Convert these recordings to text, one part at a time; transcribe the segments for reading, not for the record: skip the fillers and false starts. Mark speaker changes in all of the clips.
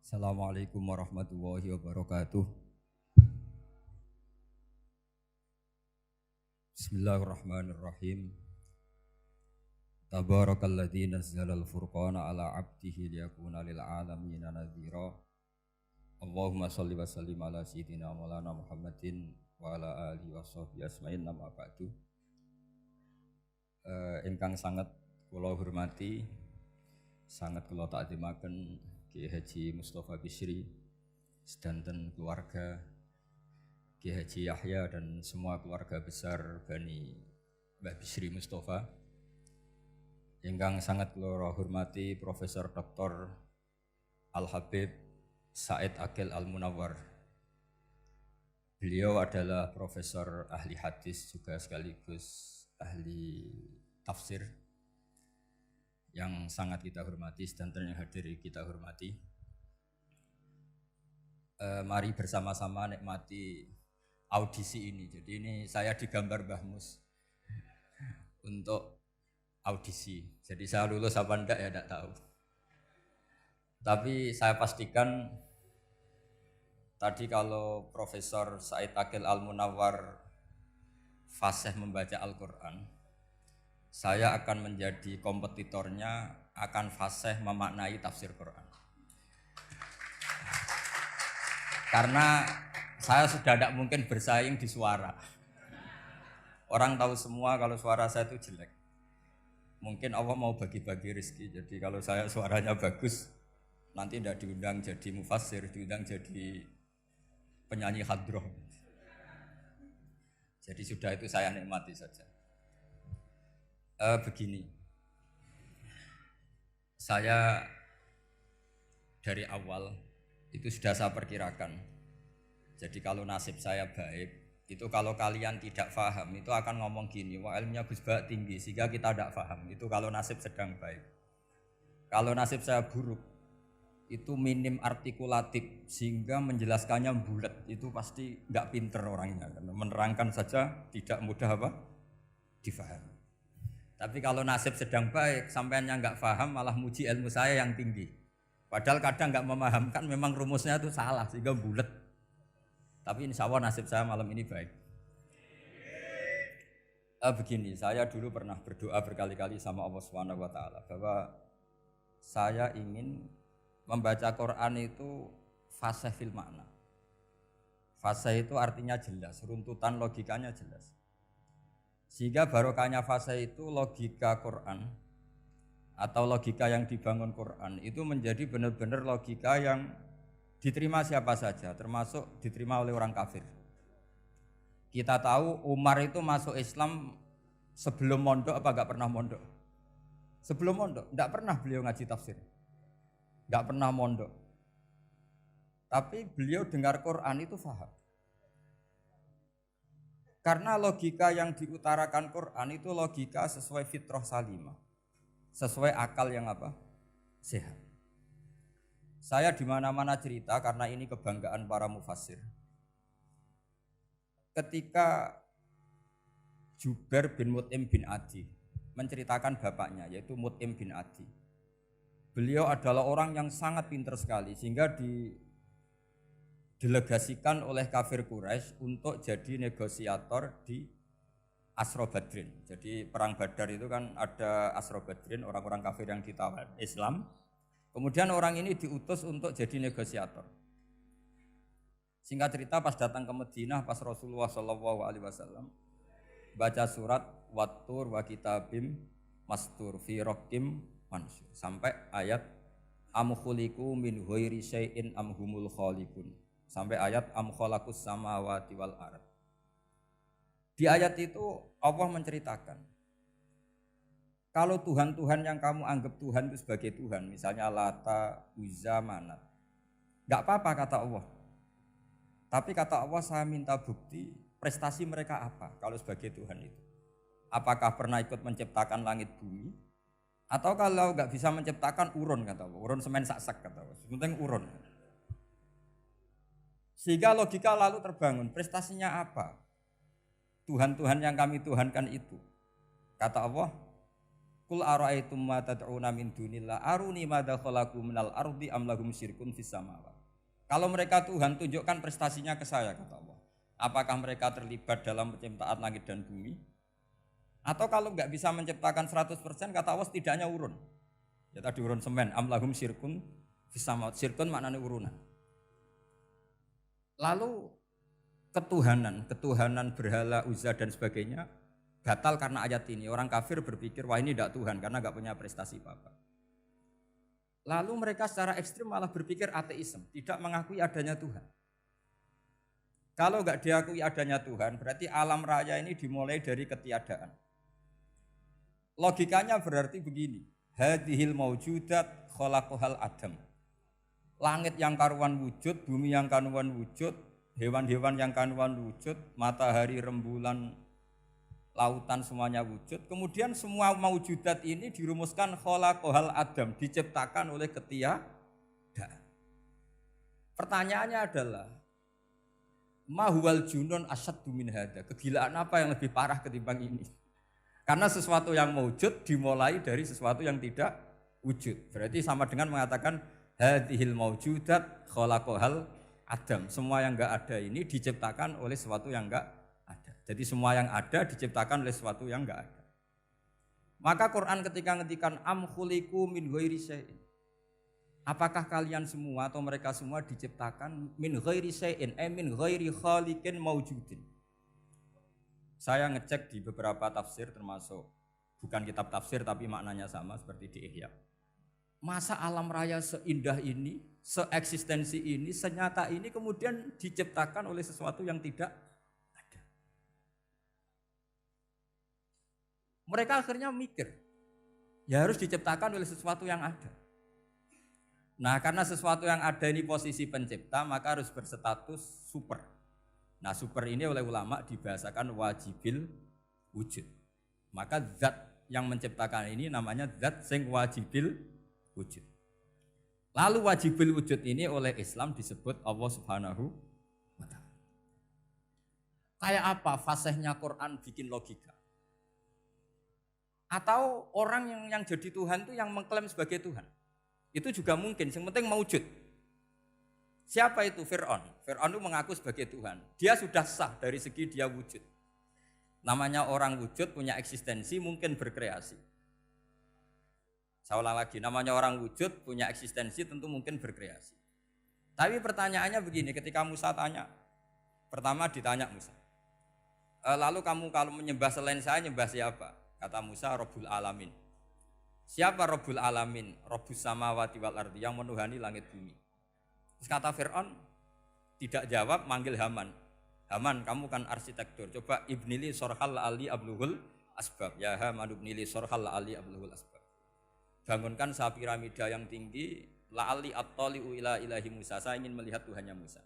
Speaker 1: Assalamualaikum warahmatullahi wabarakatuh. Bismillahirrahmanirrahim. Tabarakalladzi nazzalal furqana ala 'abdihi liyakuna lil 'alamina nadhira. Allahumma shalli wa sallim ala sayyidina maulana Muhammadin wa ala alihi washabihi asma'in amma ba'du. Ingkang sangat kula hormati, sangat kula takzimaken Kiai Haji Mustofa Bisri sedanten keluarga Kiai Haji Yahya dan semua keluarga besar Bani Mbah Bisri Mustofa. Ingkang sangat kula hormati Profesor Dr. Al Habib Said Aqil Al Munawwar. Beliau adalah profesor ahli hadis juga sekaligus ahli tafsir yang sangat kita hormati, sedanten yang hadir kita hormati. Mari bersama-sama nikmati audisi ini. Jadi ini saya digambar Mbah Mus untuk audisi. Jadi saya lulus apa enggak ya enggak tahu. Tapi saya pastikan tadi kalau Profesor Said Aqil Al Munawwar fasih membaca Al-Quran, saya akan menjadi kompetitornya, akan fasih memaknai tafsir Quran. Karena saya sudah tidak mungkin bersaing di suara. Orang tahu semua kalau suara saya itu jelek. Mungkin Allah mau bagi-bagi rezeki. Jadi kalau saya suaranya bagus, nanti tidak diundang jadi mufassir, diundang jadi penyanyi hadroh. Jadi sudah itu saya nikmati saja. Begini, saya dari awal itu sudah saya perkirakan. Jadi kalau nasib saya baik, itu kalau kalian tidak paham itu akan ngomong gini, wah ilmunya Gus Ba tinggi sehingga kita tidak paham. Itu kalau nasib sedang baik. Kalau nasib saya buruk, itu minim artikulatif sehingga menjelaskannya bulat, itu pasti nggak pinter orangnya. Menerangkan saja tidak mudah difahami. Tapi kalau nasib sedang baik, sampeannya nggak paham malah muji ilmu saya yang tinggi. Padahal kadang nggak memahamkan, memang rumusnya itu salah sehingga bulat. Tapi insya Allah nasib saya malam ini baik. Begini, saya dulu pernah berdoa berkali-kali sama Allah Subhanahu Wa Taala bahwa saya ingin membaca Quran itu fasih fil makna. Fasih itu artinya jelas, runtutan logikanya jelas. Sehingga barokahnya fasih itu logika Quran atau logika yang dibangun Quran itu menjadi benar-benar logika yang diterima siapa saja, termasuk diterima oleh orang kafir. Kita tahu Umar itu masuk Islam sebelum mondok apa enggak pernah mondok? Sebelum mondok, enggak pernah beliau ngaji tafsir. Enggak pernah mondok. Tapi beliau dengar Quran itu faham. Karena logika yang diutarakan Quran itu logika sesuai fitrah salimah. Sesuai akal yang sehat. Saya di mana-mana cerita karena ini kebanggaan para mufassir. Ketika Jubair bin Mut'im bin Adi menceritakan bapaknya yaitu Mut'im bin Adi. Beliau adalah orang yang sangat pintar sekali sehingga didelegasikan oleh kafir Quraisy untuk jadi negosiator di Asra Badrin. Jadi perang Badar itu kan ada Asra Badrin, orang-orang kafir yang ditawar Islam. Kemudian orang ini diutus untuk jadi negosiator. Singkat cerita pas datang ke Madinah pas Rasulullah SAW baca surat Wattur wa kitabim mastur fi raqim mansur sampai ayat am khuliqu min ghairi syai'in am humul khaliqun sampai ayat am khalaqus samawati wal ard. Di ayat itu Allah menceritakan kalau Tuhan-Tuhan yang kamu anggap Tuhan itu sebagai Tuhan, misalnya Lata, Uzza, Manat, enggak apa-apa kata Allah. Tapi kata Allah saya minta bukti prestasi mereka apa kalau sebagai Tuhan itu. Apakah pernah ikut menciptakan langit bumi? Atau kalau enggak bisa menciptakan urun kata Allah, urun semen sak-sak kata Allah, penting urun. Sehingga logika lalu terbangun, prestasinya apa? Tuhan-Tuhan yang kami tuhankan itu. Kata Allah, Kul ara'aitum ma tad'una min dunillah aruni madza khalaqu minal ardi am lahum syirkun fis samawati. Kalau mereka Tuhan, tunjukkan prestasinya ke saya, kata Allah. Apakah mereka terlibat dalam penciptaan langit dan bumi? Atau kalau nggak bisa menciptakan 100%, kata Allah setidaknya urun. Ya tadi urun semen, am lahum syirkun fis samawati. Syirkun maknanya urunan. Lalu ketuhanan berhala, Uzza dan sebagainya batal karena ayat ini. Orang kafir berpikir, wah ini tidak Tuhan karena nggak punya prestasi apa-apa. Lalu mereka secara ekstrim malah berpikir ateisme, tidak mengakui adanya Tuhan. Kalau nggak diakui adanya Tuhan, berarti alam raya ini dimulai dari ketiadaan. Logikanya berarti begini, hadhil maujudat khalaqahal adam. Langit yang karuan wujud, bumi yang karuan wujud, hewan-hewan yang karuan wujud, matahari, rembulan, lautan semuanya wujud. Kemudian semua maujudat ini dirumuskan khalaqahal adam, diciptakan oleh ketiadaan. Pertanyaannya adalah mahuwal junun asyaddu min hadza. Kegilaan apa yang lebih parah ketimbang ini? Karena sesuatu yang wujud dimulai dari sesuatu yang tidak wujud. Berarti sama dengan mengatakan hadhil maujudat khalaqahal adam. Semua yang enggak ada ini diciptakan oleh sesuatu yang enggak ada. Jadi semua yang ada diciptakan oleh sesuatu yang enggak ada. Maka Quran ketika ngendikan am khuliqu min ghairi syai'in. Apakah kalian semua atau mereka semua diciptakan min ghairi syai'in, min ghairi khaliqin maujudin. Saya ngecek di beberapa tafsir termasuk bukan kitab tafsir tapi maknanya sama seperti di Ihya. Masa alam raya seindah ini, seeksistensi ini, senyata ini kemudian diciptakan oleh sesuatu yang tidak ada. Mereka akhirnya mikir, ya harus diciptakan oleh sesuatu yang ada. Nah, karena sesuatu yang ada ini posisi pencipta, maka harus berstatus super. Nah, super ini oleh ulama dibahasakan wajibil wujud. Maka zat yang menciptakan ini namanya zat sing wajibil wujud. Lalu wajibil wujud ini oleh Islam disebut Allah Subhanahu wa ta'ala. Kayak apa fasihnya Quran bikin logika? Atau orang yang jadi Tuhan itu yang mengklaim sebagai Tuhan? Itu juga mungkin, yang penting mewujud. Siapa itu? Fir'aun. Fir'aun itu mengaku sebagai Tuhan. Dia sudah sah dari segi dia wujud. Namanya orang wujud punya eksistensi, mungkin berkreasi. Saya ulang lagi, namanya orang wujud punya eksistensi, tentu mungkin berkreasi. Tapi pertanyaannya begini, ketika Musa tanya, pertama ditanya Musa, lalu kamu kalau menyembah selain saya, nyembah siapa? Kata Musa, Rabbul Alamin. Siapa Rabbul Alamin? Rabbus samawati wal ardi, yang menuhani langit bumi. Terus kata Fir'aun, tidak jawab, manggil Haman. Haman, kamu kan arsitektur, coba ibnili sorhal ali abluhul asbab. Ya Haman ibnili sorhal ali abluhul asbab. Bangunkan sebuah piramida yang tinggi, la'ali at-tali'u ila ilahi Musa. Saya ingin melihat Tuhannya Musa.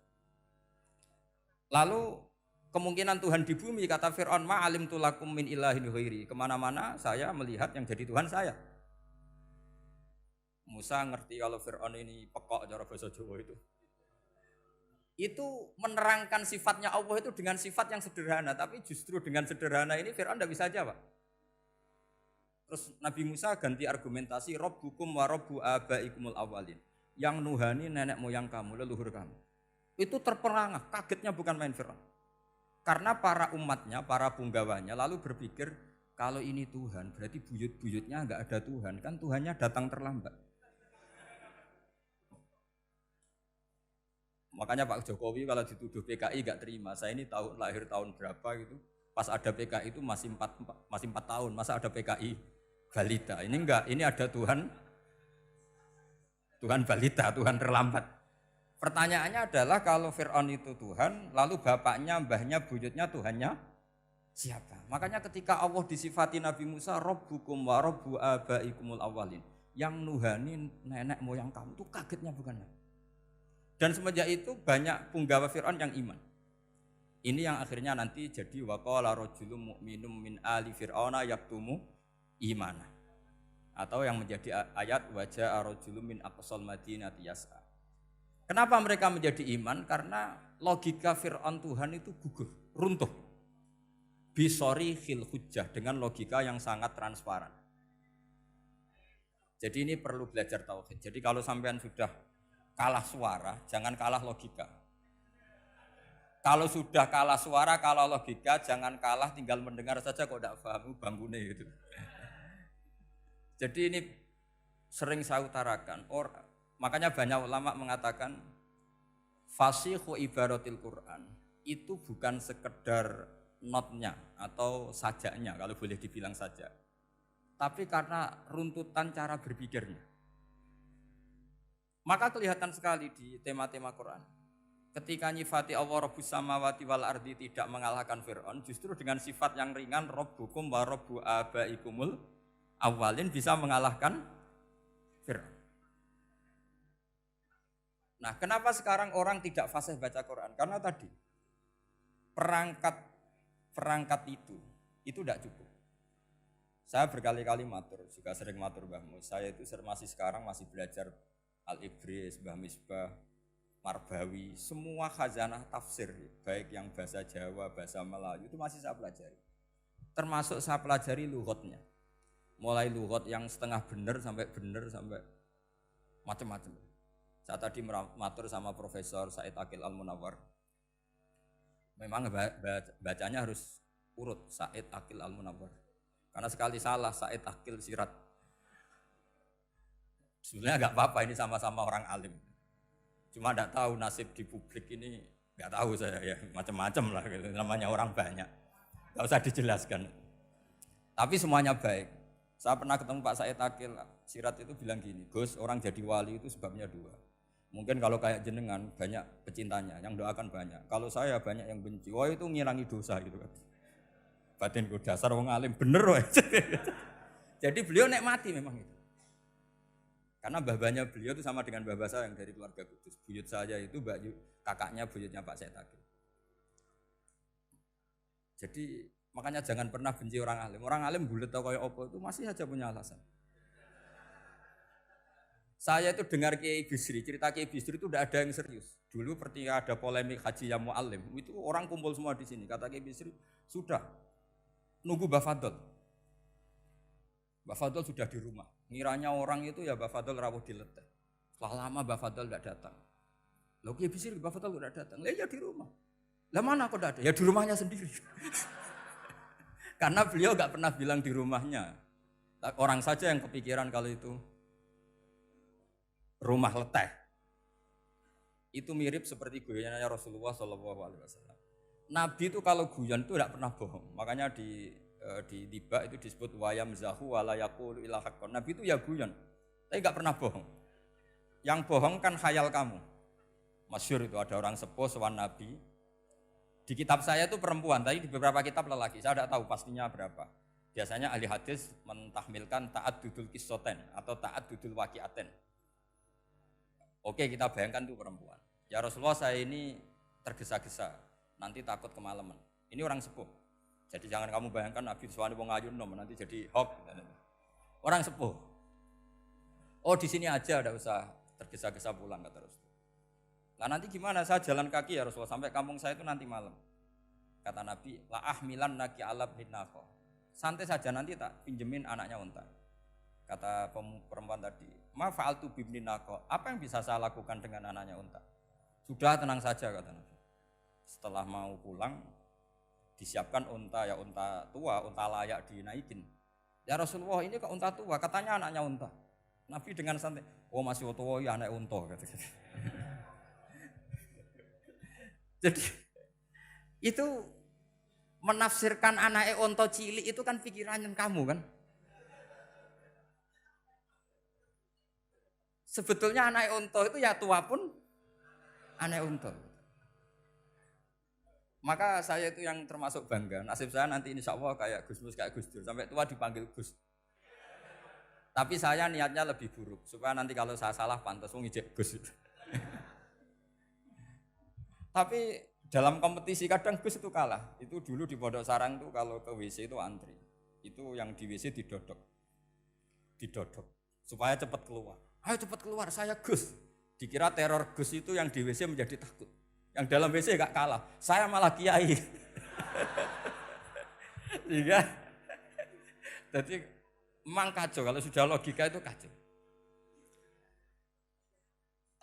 Speaker 1: Lalu kemungkinan Tuhan di bumi, kata Fir'aun, ma'alim tulakum min ilahin ghairi. Kemana-mana saya melihat yang jadi Tuhan saya. Musa ngerti kalau Fir'aun ini pekok cara bahasa Jawa itu. Itu menerangkan sifatnya Allah itu dengan sifat yang sederhana. Tapi justru dengan sederhana ini Fir'aun tidak bisa jawab. Terus Nabi Musa ganti argumentasi, Rabbukum wa Rabbu abaikumul awalin. Yang nuhani nenek moyang kamu, leluhur kamu. Itu terperangah, kagetnya bukan main Fir'aun. Karena para umatnya, para punggawanya lalu berpikir, kalau ini Tuhan berarti buyut-buyutnya enggak ada Tuhan. Kan Tuhannya datang terlambat. Makanya Pak Jokowi kalau dituduh PKI enggak terima. Saya ini lahir tahun berapa gitu. Pas ada PKI itu masih 4 tahun. Masa ada PKI balita? Ini enggak, ini ada Tuhan balita, Tuhan terlambat. Pertanyaannya adalah kalau Fir'aun itu Tuhan, lalu bapaknya, mbahnya, buyutnya Tuhannya siapa? Makanya ketika Allah disifati Nabi Musa, Rabbukum wa Rabbu abaikumul awalin. Yang nuhani nenek moyang kamu itu kagetnya bukan main. Dan semenjak itu banyak punggawa Fir'aun yang iman. Ini yang akhirnya nanti jadi waqala rajulun mu'minum min ali fir'auna yaktumu imana. Atau yang menjadi ayat waja'a rajulun min aqsal madinati yas'a. Kenapa mereka menjadi iman? Karena logika Fir'aun Tuhan itu gugur, runtuh. Bisori khil hujjah, dengan logika yang sangat transparan. Jadi ini perlu belajar tauhid. Jadi kalau sampean sudah kalah suara, jangan kalah logika. Kalau sudah kalah suara, kalah logika, jangan kalah tinggal mendengar saja kok tidak paham bangkune gitu. Jadi ini sering saya utarakan. Makanya banyak ulama mengatakan fasihu ibaratil Quran itu bukan sekedar notnya atau sajaknya kalau boleh dibilang saja. Tapi karena runtutan cara berpikirnya. Maka kelihatan sekali di tema-tema Quran. Ketika nyifati Allah Rabbus samawati wal ardi tidak mengalahkan Fir'aun, justru dengan sifat yang ringan Rabbukum wa Rabbu abaikumul awalin bisa mengalahkan Fir'aun. Nah, kenapa sekarang orang tidak fasih baca Quran? Karena tadi perangkat itu tidak cukup. Saya berkali-kali matur, juga sering matur Mbah Mus. Saya itu masih belajar Al-Ibris, Mbah Misbah, Marbawi, semua khazanah tafsir, baik yang bahasa Jawa, bahasa Melayu itu masih saya pelajari. Termasuk saya pelajari lughatnya. Mulai lughat yang setengah benar sampai macam-macam. Saya tadi matur sama Profesor Said Aqil Al-Munawwar. Memang bacanya harus urut Said Aqil Al-Munawwar. Karena sekali salah Said Aqil Sirat. Sebenarnya enggak apa-apa, ini sama-sama orang alim. Cuma enggak tahu nasib di publik ini, enggak tahu saya ya, macam-macam lah gitu. Namanya orang banyak. Enggak usah dijelaskan. Tapi semuanya baik. Saya pernah ketemu Pak Said Aqil Sirat itu bilang gini, Gus, orang jadi wali itu sebabnya dua. Mungkin kalau kayak jenengan banyak pecintanya, yang doakan banyak. Kalau saya banyak yang benci, wah itu ngilangi dosa gitu kan. Batin ku dasar wong alim bener woy. Jadi beliau nikmati memang itu. Karena mbah-mbahnya beliau itu sama dengan mbah saya yang dari keluarga Kudus. Buyut saya itu kakaknya buyutnya Pak Said Aqil. Jadi makanya jangan pernah benci orang alim. Orang alim bulet atau kayak opo itu masih saja punya alasan. Saya itu dengar Kiai Bisri, cerita Kiai Bisri itu tidak ada yang serius. Dulu ketika ada polemik haji yang mu'alim, itu orang kumpul semua di sini. Kata Kiai Bisri, sudah nunggu Mbah Fadl. Mbah Fadl sudah di rumah. Ngiranya orang itu ya Mbah Fadl rawuh dileteh. Setelah lama Mbah Fadl tidak datang. Loh Kiai Bisri Mbah Fadl tidak datang. Lah ya di rumah. Lah mana kok tidak ada? Ya di rumahnya sendiri. Karena beliau enggak pernah bilang di rumahnya. Orang saja yang kepikiran kalau itu rumah leteh. Itu mirip seperti guyonannya Rasulullah SAW. Nabi itu kalau guyon itu tidak pernah bohong. Makanya di tiba itu disebut wayam zahu wala yaqulu illa haqqan. Nabi itu ya guyon, tapi enggak pernah bohong. Yang bohong kan khayal kamu. Masyhur itu ada orang sepuh sowan Nabi. Di kitab saya itu perempuan, tapi di beberapa kitab lelaki. Saya tidak tahu pastinya berapa. Biasanya ahli hadis mentahmilkan taat dudul kisoten atau taat dudul waqiaten. Oke, kita bayangkan itu perempuan. Ya Rasulullah, saya ini tergesa-gesa, nanti takut kemalaman. Ini orang sepuh. Jadi jangan kamu bayangkan Nabi Suwani wong ayu nom nanti jadi hoax. Orang sepuh. Oh di sini aja, tidak usah tergesa-gesa pulang kata Rasul. Nah nanti gimana? Saya jalan kaki ya Rasulullah sampai kampung saya itu nanti malam. Kata Nabi, la ahmilan naki alab hinako. Santai saja nanti tak pinjemin anaknya unta. Kata perempuan tadi, ma fa'altu bibninako. Apa yang bisa saya lakukan dengan anaknya unta? Sudah tenang saja kata Nabi. Setelah mau pulang, disiapkan unta, ya unta tua, unta layak dinaikin. Ya Rasulullah ini kok unta tua, katanya anaknya unta. Nabi dengan santai, oh masih tua ya anak unta. Jadi itu menafsirkan anaknya unta cilik itu kan pikirannya kamu kan. Sebetulnya anak unta itu ya tua pun anak unta. Maka saya itu yang termasuk bangga. Nasib saya nanti insya Allah kayak Gus Mus, kayak Gus Dur. Sampai tua dipanggil Gus. Tapi saya niatnya lebih buruk. Supaya nanti kalau saya salah pantas ngijek Gus. Tapi dalam kompetisi kadang Gus itu kalah. Itu dulu di Pondok Sarang itu kalau ke WC itu antri. Itu yang di WC didodok. Supaya cepat keluar. Ayo cepat keluar, saya Gus. Dikira teror Gus itu yang di WC menjadi takut. Yang dalam WC gak kalah, saya malah kiai. Iya. Jadi memang kacau, kalau sudah logika itu kacau.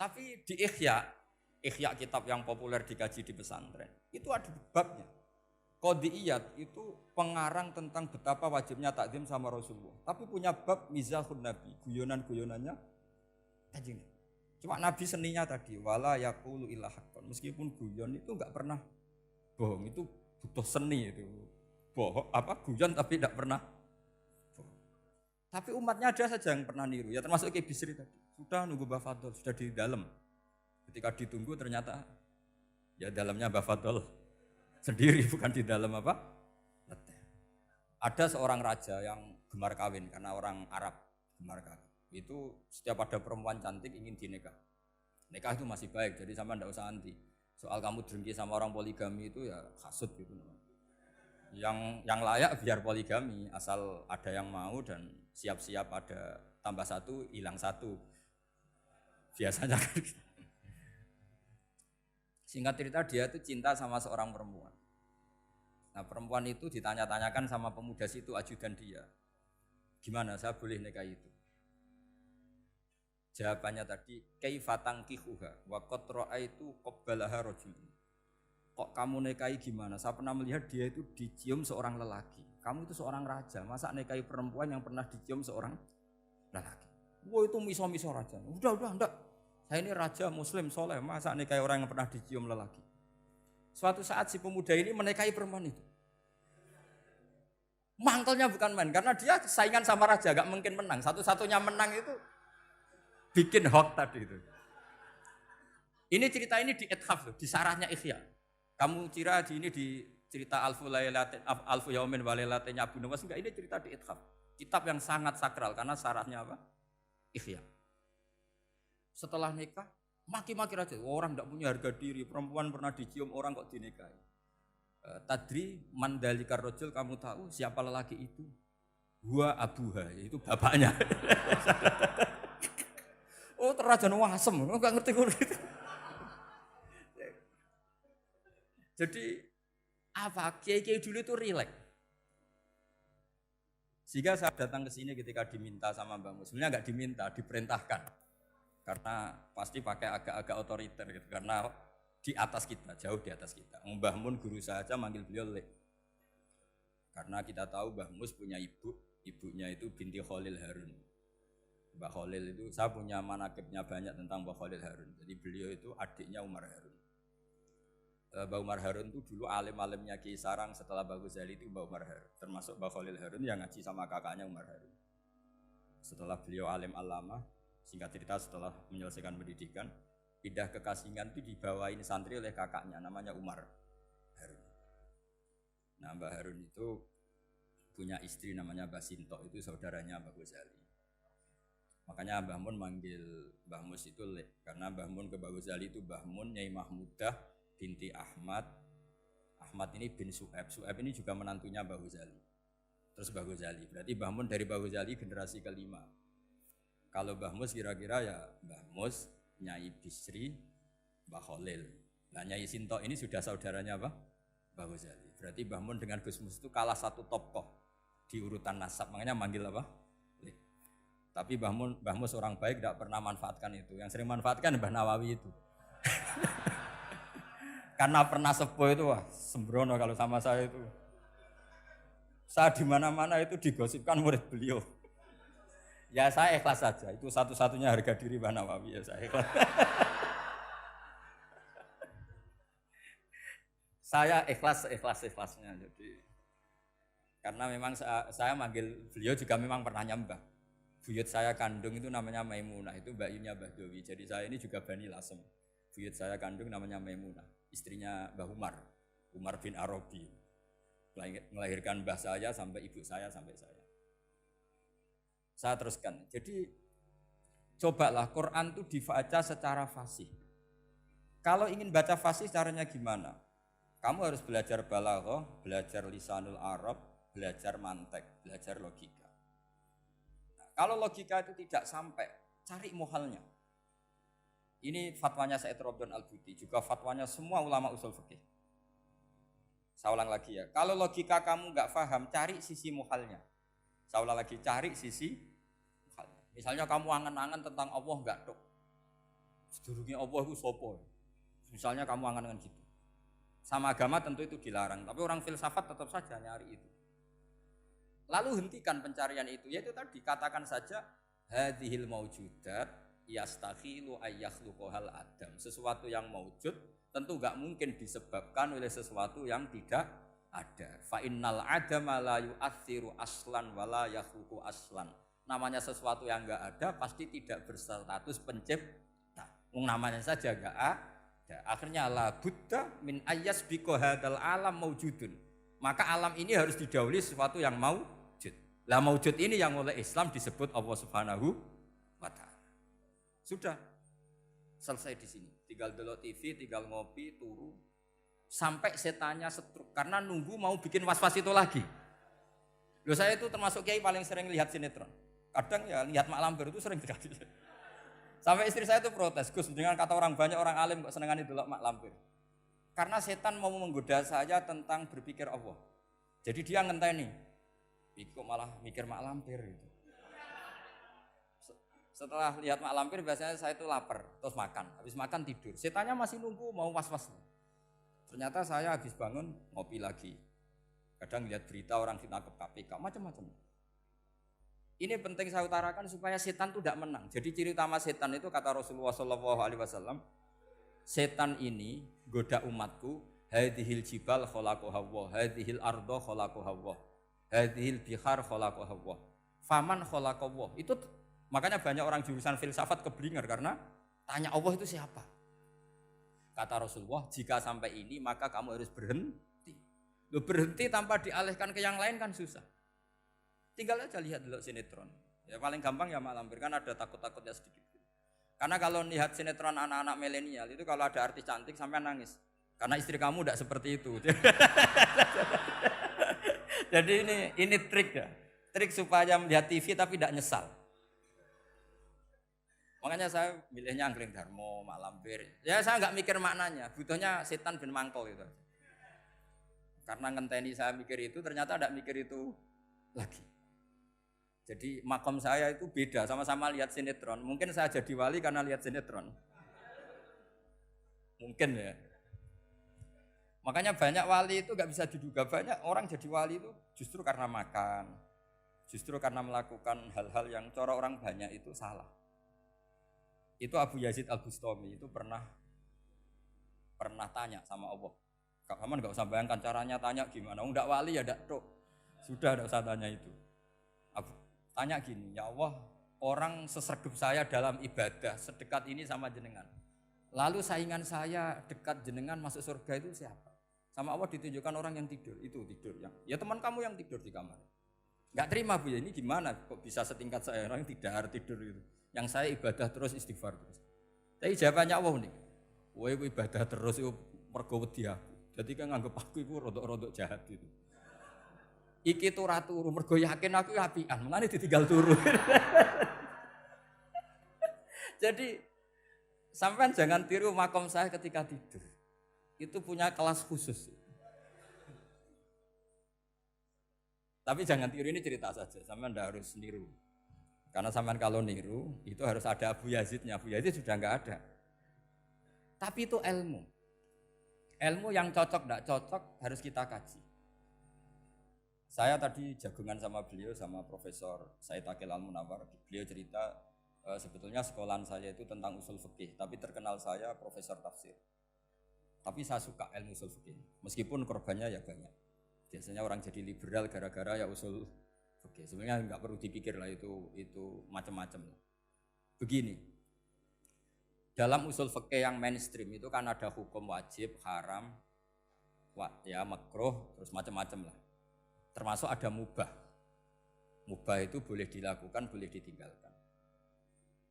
Speaker 1: Tapi di Ihya kitab yang populer dikaji di pesantren, itu ada babnya. Qadiyat itu pengarang tentang betapa wajibnya takzim sama Rasulullah. Tapi punya bab mizahun Nabi, guyonan-guyonannya Kanjeng Nabi. Cuma Nabi seninya tadi, wala yaqulu illa haqqan. Meskipun guyon itu enggak pernah bohong, itu butuh seni itu. Guyon tapi tidak pernah bohong. Tapi umatnya ada saja yang pernah niru, ya termasuk Ki Bisri tadi. Sudah nunggu Mbah Fadl, sudah di dalam. Ketika ditunggu ternyata ya dalamnya Mbah Fadl sendiri, bukan di dalam apa? Ada seorang raja yang gemar kawin karena orang Arab gemar kawin. Itu setiap ada perempuan cantik ingin dinikah. Nikah itu masih baik, jadi sama ndak usah anti. Soal kamu dengki sama orang poligami itu ya hasud gitu. Yang layak biar poligami, asal ada yang mau dan siap-siap ada tambah satu, hilang satu. Biasanya kan gitu. Singkat cerita dia itu cinta sama seorang perempuan. Nah perempuan itu ditanya-tanyakan sama pemuda situ ajudan dia. Gimana saya boleh nikah itu? Jawabannya tadi, kaifa tankihuha wa qad ra'aitu qabbalaha rajul. Kok kamu nikahi gimana? Saya pernah melihat dia itu dicium seorang lelaki. Kamu itu seorang raja, masa nikahi perempuan yang pernah dicium seorang lelaki? Wah itu miso-miso raja. Udah enggak. Saya ini raja muslim soleh, masa nikahi orang yang pernah dicium lelaki? Suatu saat si pemuda ini menikahi perempuan itu. Mangkelnya bukan main, karena dia saingan sama raja, gak mungkin menang. Satu-satunya menang itu bikin hoax tadi itu. Ini cerita ini di Ithaf, di sarahnya Ihya. Kamu kira di cerita Alfu Yaumin wa Lailatin Abu Nawas, enggak, ini cerita di Ithaf. Kitab yang sangat sakral karena sarahnya apa? Ihya. Setelah nikah, maki-maki raja. Orang enggak punya harga diri, perempuan pernah dicium orang kok dinikahi. Tadri mandalikar rajul, kamu tahu siapa lelaki itu? Huwa abuha, itu bapaknya. Oh, terajan wasem, enggak ngerti gitu. Jadi apa? Kiai-kiai dulu itu rileks. Sehingga saya datang ke sini ketika diminta sama Mbah Mus. Sebenarnya enggak diminta, diperintahkan. Karena pasti pakai agak-agak otoriter gitu. Karena di atas kita, jauh di atas kita. Mbah Mun guru saja manggil beliau Lek. Karena kita tahu Mbah Mus punya ibunya itu binti Khalil Harun. Mbah Khalil itu, saya punya manakibnya banyak tentang Mbah Khalil Harun. Jadi beliau itu adiknya Umar Harun. Mbah Umar Harun itu dulu alim-alimnya Ki Sarang, setelah Mbah Ghazali itu Mbah Umar Harun. Termasuk Mbah Khalil Harun yang ngaji sama kakaknya Umar Harun. Setelah beliau alim alama, singkat cerita setelah menyelesaikan pendidikan, pindah ke Kasingan itu dibawain santri oleh kakaknya, namanya Umar Harun. Nah Mbah Harun itu punya istri namanya Mbah Sinto, itu saudaranya Mbah Ghazali. Makanya Mbah Mun manggil Mbah Mus itu Lek, karena Mbah Mun ke Mbah Ghazali itu Mbah Mun Nyai Mahmudah binti Ahmad. Ahmad ini bin Su'aib. Su'aib ini juga menantunya Mbah Ghazali. Terus Mbah Ghazali, berarti Mbah Mun dari Mbah Ghazali generasi kelima. Kalau Mbah Mus kira-kira ya Mbah Mus, Nyai Bisri, Mbah Khalil. Nah Nyai Sinto ini sudah saudaranya apa? Mbah Ghazali. Berarti Mbah Mun dengan Gus Mus itu kalah satu tokoh di urutan nasab. Makanya manggil apa? Tapi Mbah Mus orang baik, tidak pernah manfaatkan itu. Yang sering manfaatkan Mbah Nawawi itu. Karena pernah sepuh itu, wah sembrono kalau sama saya itu. Saya di mana-mana itu digosipkan murid beliau. Ya saya ikhlas saja, itu satu-satunya harga diri Mbah Nawawi, ya saya ikhlas. Saya ikhlasnya. Jadi karena memang saya manggil beliau juga memang pernah nyembah. Buyut saya kandung itu namanya Maimunah, itu mbaknya Mbah Dowi. Jadi saya ini juga Bani Lasem. Buyut saya kandung namanya Maimunah, istrinya Mbah Umar bin Arabi. Melahirkan mbah saya sampai ibu saya sampai saya. Saya teruskan. Jadi cobalah Quran itu dibaca secara fasih. Kalau ingin baca fasih caranya gimana? Kamu harus belajar balaghah, belajar lisanul Arab, belajar mantek, belajar logika. Kalau logika itu tidak sampai, cari muhalnya. Ini fatwanya Said Robdon Al-Buti, juga fatwanya semua ulama usul fikih. Saya ulang lagi ya, kalau logika kamu nggak paham, cari sisi muhalnya. Saya ulang lagi, cari sisi muhalnya. Misalnya kamu angan-angan tentang Allah nggak dok. sedurunge Allah iku sapa. Misalnya kamu angan-angan gitu. Sama agama tentu itu dilarang, tapi orang filsafat tetap saja nyari itu. Lalu hentikan pencarian itu, yaitu tadi katakan saja hadhil maujudat yastakhilu ayyakhluqahal adam. Sesuatu yang maujud tentu enggak mungkin disebabkan oleh sesuatu yang tidak ada. Fa innal adama la yu'atsiru aslan wala yakhluqu aslan. Namanya sesuatu yang enggak ada pasti tidak berstatus pencipta. Namanya saja enggak ada. Akhirnya la buddha min ayyasbiqa hadzal alam maujudun. Maka alam ini harus didahului sesuatu yang maujud. Lah maujud ini yang oleh Islam disebut Allah Subhanahu wa taala. Sudah selesai di sini. Tinggal delok TV, tinggal ngopi, turu sampai setannya setruk karena nunggu mau bikin was-was itu lagi. Loh saya itu termasuk kiai paling sering lihat sinetron. Kadang ya lihat Mak Lampir itu sering terjadi. Sampai istri saya itu protes, Gus, dengan kata orang banyak orang alim kok senengani delok Mak Lampir. Karena setan mau menggoda saya tentang berpikir Allah. Jadi dia ngenteni. Kok malah mikir Mak Lampir gitu. Setelah lihat Mak Lampir biasanya saya itu lapar, terus makan. Habis makan tidur. Setannya masih nunggu mau was-was. Ternyata saya habis bangun ngopi lagi. Kadang lihat berita orang ditangkap KPK, macam-macam. Ini penting saya utarakan supaya setan itu tidak menang. Jadi ciri utama setan itu kata Rasulullah SAW, setan ini goda umatku, hadhil jibal khalaqaha Allah, hadhil ardo khalaqaha Allah, hadhil bihar khalaqaha Allah, faman khalaqaha Allah. Itu makanya banyak orang jurusan filsafat keblinger karena tanya Allah itu siapa. Kata Rasulullah, jika sampai ini maka kamu harus berhenti. Lu berhenti tanpa dialihkan ke yang lain kan susah. Tinggal aja lihat dulu sinetron. Ya paling gampang ya Mak Lampir kan ada takut-takutnya sedikit. Karena kalau lihat sinetron anak-anak milenial itu kalau ada artis cantik sampai nangis. Karena istri kamu tidak seperti itu. Jadi ini trik ya. Trik supaya melihat TV tapi tidak nyesal. Makanya saya milihnya Anggreng Darmo, Mak Lampir. Ya saya nggak mikir maknanya. Butuhnya setan bin mangkol itu. Karena ngenteni saya mikir itu ternyata tidak mikir itu lagi. Jadi makom saya itu beda, sama-sama lihat sinetron. Mungkin saya jadi wali karena lihat sinetron. Mungkin ya. Makanya banyak wali itu gak bisa diduga. Banyak orang jadi wali itu justru karena makan. Justru karena melakukan hal-hal yang cara orang banyak itu salah. Itu Abu Yazid Al-Bustami itu pernah tanya sama Allah. Kamu gak usah bayangkan caranya tanya gimana. Enggak wali ya enggak tok. Sudah enggak usah tanya itu. Tanya gini, ya Allah, orang sesregep saya dalam ibadah sedekat ini sama jenengan. Lalu saingan saya dekat jenengan masuk surga itu siapa? Sama Allah ditunjukkan orang yang tidur, itu tidur yang. Ya teman kamu yang tidur di kamar. Enggak terima Bu ya, ini gimana kok bisa setingkat saya orang yang tidak tidur itu. Yang saya ibadah terus istighfar terus. Tapi jawabannya Allah nih. Woe ibadah terus itu mergo wedi aku. Jadi kan nganggep aku itu rodok-rodok jahat gitu. Iki tuh ratu mergo yakin aku apian, mulane ditinggal turu. Jadi sampean jangan tiru makom saya ketika tidur. Itu punya kelas khusus. Tapi jangan tiru, ini cerita saja, sampean ndak harus niru. Karena sampean kalau niru itu harus ada Abu Yazidnya. Abu Yazid sudah enggak ada. Tapi itu ilmu. Ilmu yang cocok enggak cocok harus kita kaji. Saya tadi jagungan sama beliau, sama Profesor Said Akil Al-Munawar. Beliau cerita sebetulnya sekolahan saya itu tentang usul fikih, tapi terkenal saya Profesor Tafsir. Tapi saya suka ilmu usul fikih, meskipun korbannya ya banyak. Biasanya orang jadi liberal gara-gara ya usul fikih. Sebenarnya nggak perlu dipikir lah itu macam-macam. Begini, dalam usul fikih yang mainstream itu kan ada hukum wajib, haram, ya makruh, terus macam-macam lah. Termasuk ada mubah. Mubah itu boleh dilakukan, boleh ditinggalkan.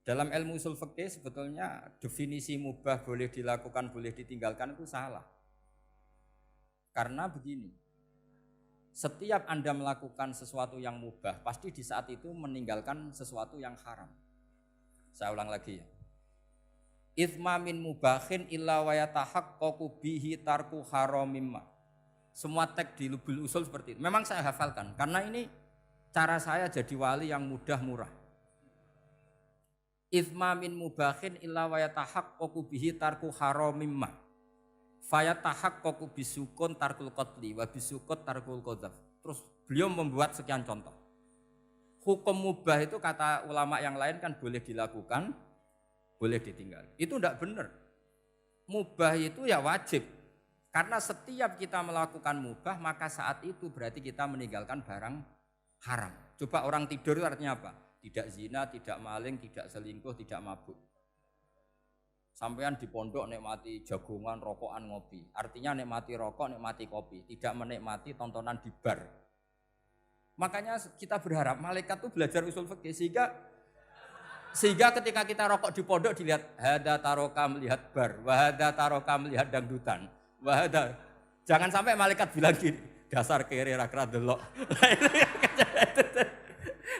Speaker 1: Dalam ilmu usul fikih sebetulnya definisi mubah boleh dilakukan, boleh ditinggalkan itu salah. Karena begini, setiap Anda melakukan sesuatu yang mubah, pasti di saat itu meninggalkan sesuatu yang haram. Saya ulang lagi ya. Itsma min mubahin illa wa yatahaqqaqu bihi tarku haramimma. Semua teks di Lubul Usul seperti itu. Memang saya hafalkan karena ini cara saya jadi wali yang mudah murah. Itsma min mubahin illa wa yatahaqqaqu bihi tarku haramimma. Fayatahaqqaqu bisukun tarkul qatli wa bisukut tarkul qadzaf. Terus beliau membuat sekian contoh. Hukum mubah itu kata ulama yang lain kan boleh dilakukan, boleh ditinggal. Itu tidak benar. Mubah itu ya wajib. Karena setiap kita melakukan mubah maka saat itu berarti kita meninggalkan barang haram. Coba orang tidur itu artinya apa? Tidak zina, tidak maling, tidak selingkuh, tidak mabuk. Sampean di pondok nikmati jagongan, rokokan, ngopi. Artinya nikmati rokok, nikmati kopi. Tidak menikmati tontonan di bar. Makanya kita berharap malaikat itu belajar usul fikih sehingga ketika kita rokok di pondok dilihat hada taroka melihat bar, wahada taroka melihat dangdutan, wahada. Jangan sampai malaikat bilang gini, dasar kere rakra delok.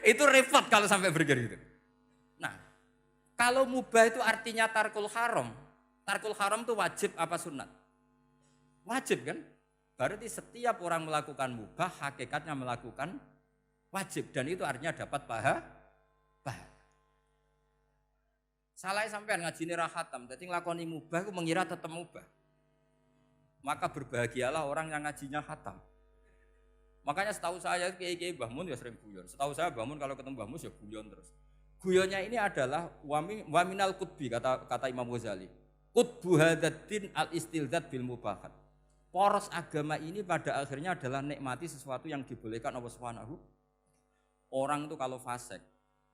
Speaker 1: Itu repot kalau sampai begitu. Nah, kalau mubah itu artinya tarkul haram. Tarkul haram itu wajib apa sunat? Wajib kan? Berarti setiap orang melakukan mubah hakikatnya melakukan wajib dan itu artinya dapat pahala. Salah sampean ngajine ra khatam, dadi nglakoni mubah ku mengira tetep mubah. Maka berbahagialah orang yang ngajinya khatam. Makanya setahu saya kiai-kiai Mbah Mun ya sering guyon. Setahu saya Mbah Mun kalau ketemu Mbah Mus ya guyon terus. Guyonnya ini adalah waminal qutbi kata Imam Ghazali. Qutbu hadaddin al-istildad bil mubahat. Poros agama ini pada akhirnya adalah nikmati sesuatu yang dibolehkan Allah Subhanahu. Orang itu kalau fasik,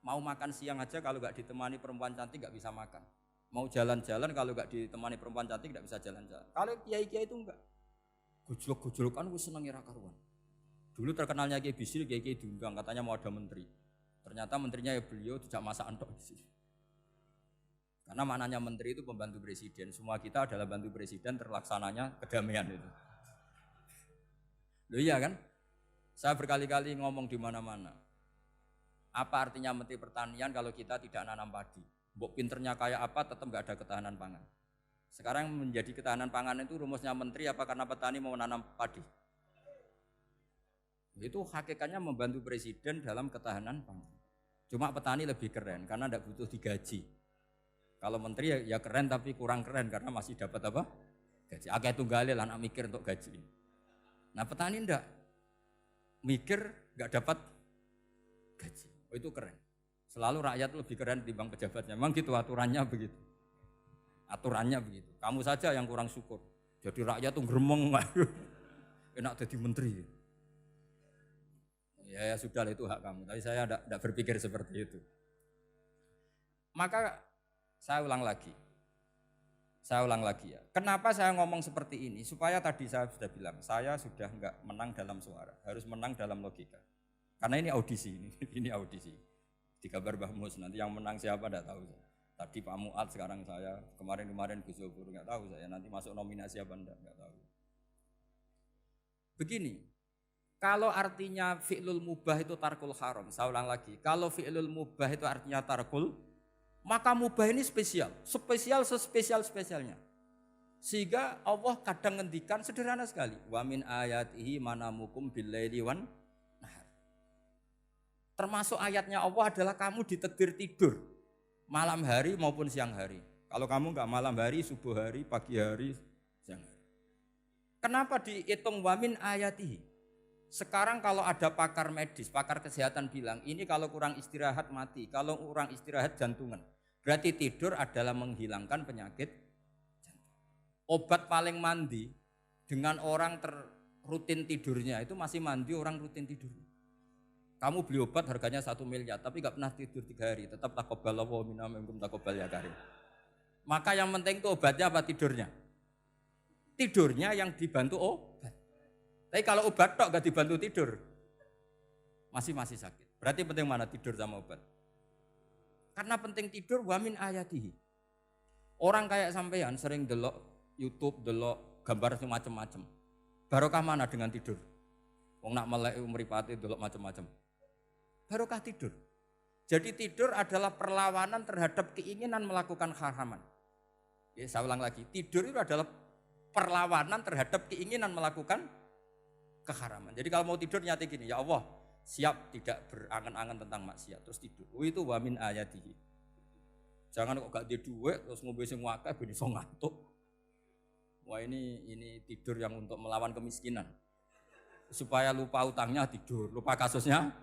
Speaker 1: mau makan siang aja kalau enggak ditemani perempuan cantik enggak bisa makan. Mau jalan-jalan kalau enggak ditemani perempuan cantik enggak bisa jalan-jalan. Kalau kiai-kiai itu enggak. Gojlok-gojlokan wis seneng ira karuan. Dulu terkenalnya Kiai Bisri, Kiai diundang, katanya mau ada menteri. Ternyata menterinya ya beliau tidak masak antok di sini. Karena maknanya menteri itu pembantu presiden. Semua kita adalah bantu presiden terlaksananya kedamaian itu. Loh iya kan? Saya berkali-kali ngomong di mana-mana. Apa artinya menteri pertanian kalau kita tidak nanam padi? Mbok pinternya kayak apa tetap nggak ada ketahanan pangan. Sekarang menjadi ketahanan pangan itu rumusnya menteri apa karena petani mau nanam padi? Itu hakikatnya membantu presiden dalam ketahanan pangan. Cuma petani lebih keren karena tidak butuh digaji. Kalau menteri ya keren tapi kurang keren karena masih dapat apa? Gaji. Akeh tunggale lah anak mikir untuk gaji. Nah petani enggak mikir enggak dapat gaji. Oh, itu keren. Selalu rakyat lebih keren dibanding pejabatnya. Memang gitu aturannya begitu. Aturannya begitu. Kamu saja yang kurang syukur. Jadi rakyat tuh gremeng enak jadi menteri. Ya sudah itu hak kamu, tapi saya tidak berpikir seperti itu. Maka saya ulang lagi ya. Kenapa saya ngomong seperti ini? Supaya tadi saya sudah bilang, saya sudah enggak menang dalam suara, harus menang dalam logika. Karena ini audisi, ini audisi. Di kabar Mbah Mus, nanti yang menang siapa tidak tahu. Tadi Pak Mu'ad, sekarang saya, kemarin Gus Zofur, enggak tahu saya. Nanti masuk nominasi apa enggak tahu. Begini. Kalau artinya fi'lul mubah itu tarkul haram, saya ulang lagi. Kalau fi'lul mubah itu artinya tarkul, maka mubah ini spesial sespesialnya. Sehingga Allah kadang ngendikan sederhana sekali. Wa min ayatihi manamukum billaili wan nahar. Termasuk ayatnya Allah adalah kamu ditakdir tidur malam hari maupun siang hari. Kalau kamu enggak malam hari, subuh hari, pagi hari, siang hari. Kenapa dihitung wa min ayatihi? Sekarang kalau ada pakar medis, pakar kesehatan bilang, ini kalau kurang istirahat mati, kalau kurang istirahat jantungan. Berarti tidur adalah menghilangkan penyakit jantung. Obat paling mandi dengan orang rutin tidurnya, itu masih mandi orang rutin tidur. Kamu beli obat harganya 1 miliar, tapi gak pernah tidur 3 hari, tetap taqabbalallahu minna minkum taqabbal ya karim. Maka yang penting itu obatnya apa tidurnya? Tidurnya yang dibantu obat. Tapi kalau obat tok gak dibantu tidur, masih sakit. Berarti penting mana tidur sama obat? Karena penting tidur wa min ayatihi. Orang kayak sampean sering delok YouTube, delok gambar macam-macam. Barokah mana dengan tidur? Wong nak melek mripate delok macam-macam. Barokah tidur. Jadi tidur adalah perlawanan terhadap keinginan melakukan haraman. Ya, saya ulang lagi, tidur itu adalah perlawanan terhadap keinginan melakukan keharaman. Jadi kalau mau tidur nyati gini, ya Allah, siap tidak berangan-angan tentang maksiat terus tidur. Oh, itu wa min ayatihi. Jangan kok gak di duit terus ngombe sing akeh ben iso ngantuk. Wah ini tidur yang untuk melawan kemiskinan. Supaya lupa utangnya tidur, lupa kasusnya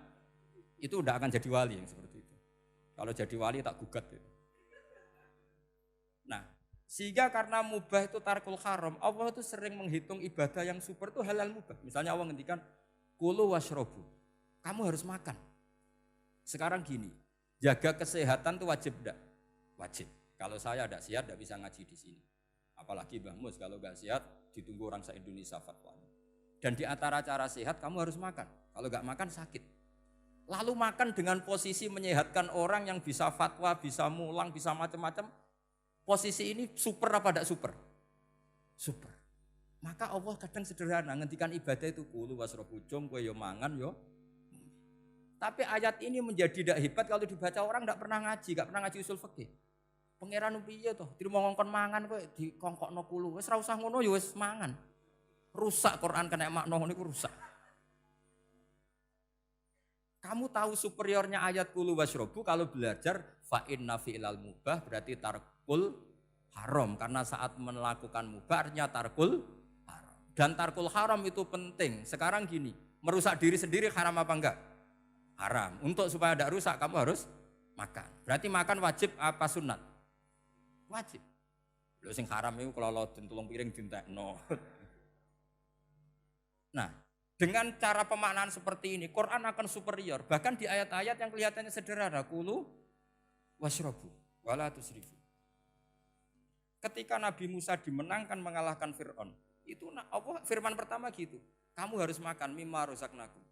Speaker 1: itu udah akan jadi wali yang seperti itu. Kalau jadi wali tak gugat gitu. Nah, sehingga karena mubah itu tarkul haram, Allah itu sering menghitung ibadah yang super itu halal mubah. Misalnya Allah ngendikan kulu washrobu, kamu harus makan. Sekarang gini, jaga kesehatan itu wajib enggak? Wajib. Kalau saya tidak sehat tidak bisa ngaji di sini. Apalagi Mbah Mus kalau nggak sehat ditunggu orang se-Indonesia fatwanya. Dan di antara cara sehat kamu harus makan. Kalau nggak makan sakit. Lalu makan dengan posisi menyehatkan orang yang bisa fatwa, bisa mulang, bisa macam-macam. Posisi ini super apa tidak super? Super. Maka Allah kadang sederhana ngendikan ibadah itu kulu wasrobu jom kowe yo mangan yo. Tapi ayat ini menjadi tidak hebat kalau dibaca orang tidak pernah ngaji, nggak pernah ngaji usul fikih. Pangeran piye toh? Dirimo ngongkon mangan kowe dikongkokno kulu. Wis ora usah ngono ya wis mangan. Rusak Quran kena makna ngono iku rusak. Kamu tahu superiornya ayat kulu wasrobu kalau belajar fa inna fi'lal mubah berarti tarkul haram karena saat melakukan mubah artinya tarkul haram. Dan tarkul haram itu penting. Sekarang gini, merusak diri sendiri haram apa enggak? Haram. Untuk supaya tidak rusak kamu harus makan. Berarti makan wajib apa sunat? Wajib. Lho sing haram itu kalau tulung piring dintekno. Nah, dengan cara pemaknaan seperti ini, Quran akan superior. Bahkan di ayat-ayat yang kelihatannya sederhana, kulu washrobu, wala tusrifu. Ketika Nabi Musa dimenangkan mengalahkan Fir'aun, itu Allah firman pertama gitu, kamu harus makan mimma rozaqnakum.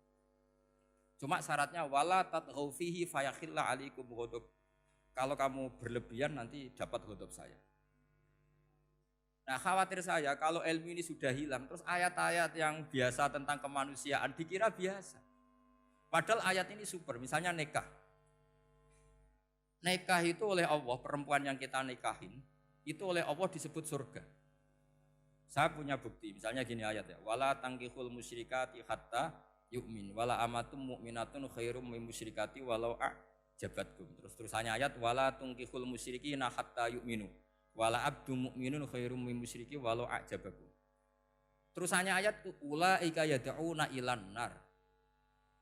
Speaker 1: Cuma syaratnya wala tatghaw fihi fayakhilla alaikum ghadab. Kalau kamu berlebihan nanti dapat ghadab saya. Nah khawatir saya kalau ilmu ini sudah hilang terus ayat-ayat yang biasa tentang kemanusiaan dikira biasa. Padahal ayat ini super, misalnya nikah. Nikah itu oleh Allah, perempuan yang kita nikahin itu oleh Allah disebut surga. Saya punya bukti, misalnya gini ayat ya, wala tangkihul musyrikati hatta yu'min, wala amatum mu'minatun khairum min musyrikati walau a'jabatkum. Terusannya ayat wala tangkihul musyrikina hatta yu'minu. Wala abdu mu'minun khairum min musyriki walau a'jabakum. Terusannya ayat ulaika yad'una ilan nar.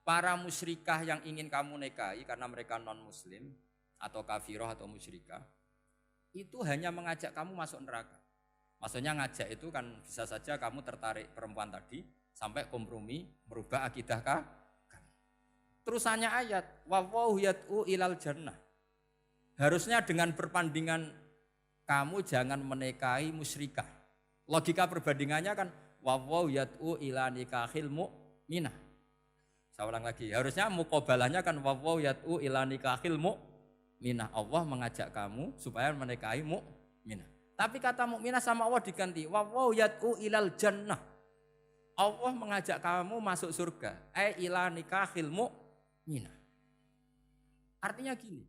Speaker 1: Para musyrikah yang ingin kamu nikahi karena mereka non muslim atau kafirah atau musyrikah itu hanya mengajak kamu masuk neraka. Maksudnya ngajak itu kan bisa saja kamu tertarik perempuan tadi sampai kompromi merubah akidah kamu. Terusannya ayat wallahu yad'u ilal jannah. Harusnya dengan perbandingan kamu jangan menikahi musyrikah. Logika perbandingannya kan wawaw yad'u ila nikahil mu'minah. Saya ulang lagi, harusnya muqabalahnya kan wawaw yad'u ila nikahil mu'minah. Allah mengajak kamu supaya menikahi mu'minah. Tapi kata mu'minah sama Allah diganti wawaw yad'u ilal jannah. Allah mengajak kamu masuk surga. Ila nikahil mu'minah. Artinya gini,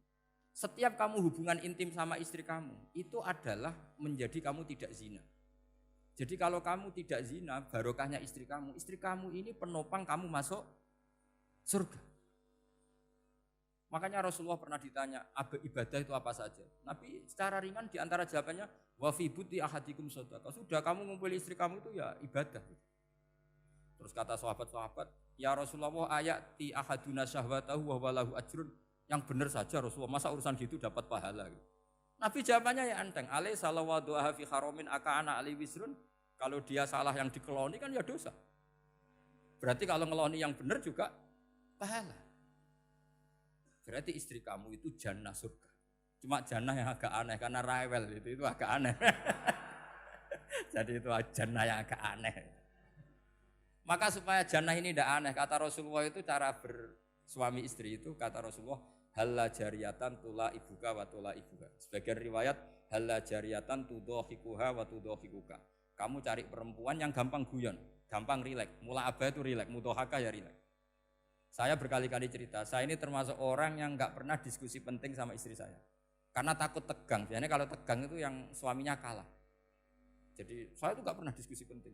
Speaker 1: setiap kamu hubungan intim sama istri kamu, itu adalah menjadi kamu tidak zina. Jadi kalau kamu tidak zina, barokahnya istri kamu ini penopang kamu masuk surga. Makanya Rasulullah pernah ditanya, ibadah itu apa saja? Nabi secara ringan diantara jawabannya, wa fi buti ahadikum shadaqah. Sudah kamu ngumpul istri kamu itu ya ibadah. Terus kata sahabat-sahabat, ya Rasulullah ayati ahaduna syahwatahu wa walahu ajrun. Yang benar saja Rasulullah, masa urusan gitu dapat pahala. Nabi jawabannya ya enteng, alaih salawatu fi haromin aka'ana ali wisrun. Kalau dia salah yang dikeloni kan ya dosa. Berarti kalau ngeloni yang benar juga pahala. Berarti istri kamu itu jannah surga. Cuma jannah yang agak aneh karena rewel itu agak aneh. Jadi itu jannah yang agak aneh. Maka supaya jannah ini tidak aneh, kata Rasulullah itu cara bersuami istri itu kata Rasulullah halla jariyatan tula ibuka wa tula ibuka. Sebagian riwayat halla jariyatan tudhahikuha wa tudhahikuka. Kamu cari perempuan yang gampang guyon, gampang rileks. Mula abah itu rileks, mudhahaka ya rileks. Saya berkali-kali cerita, saya ini termasuk orang yang enggak pernah diskusi penting sama istri saya. Karena takut tegang. Biasanya kalau tegang itu yang suaminya kalah. Jadi saya itu enggak pernah diskusi penting.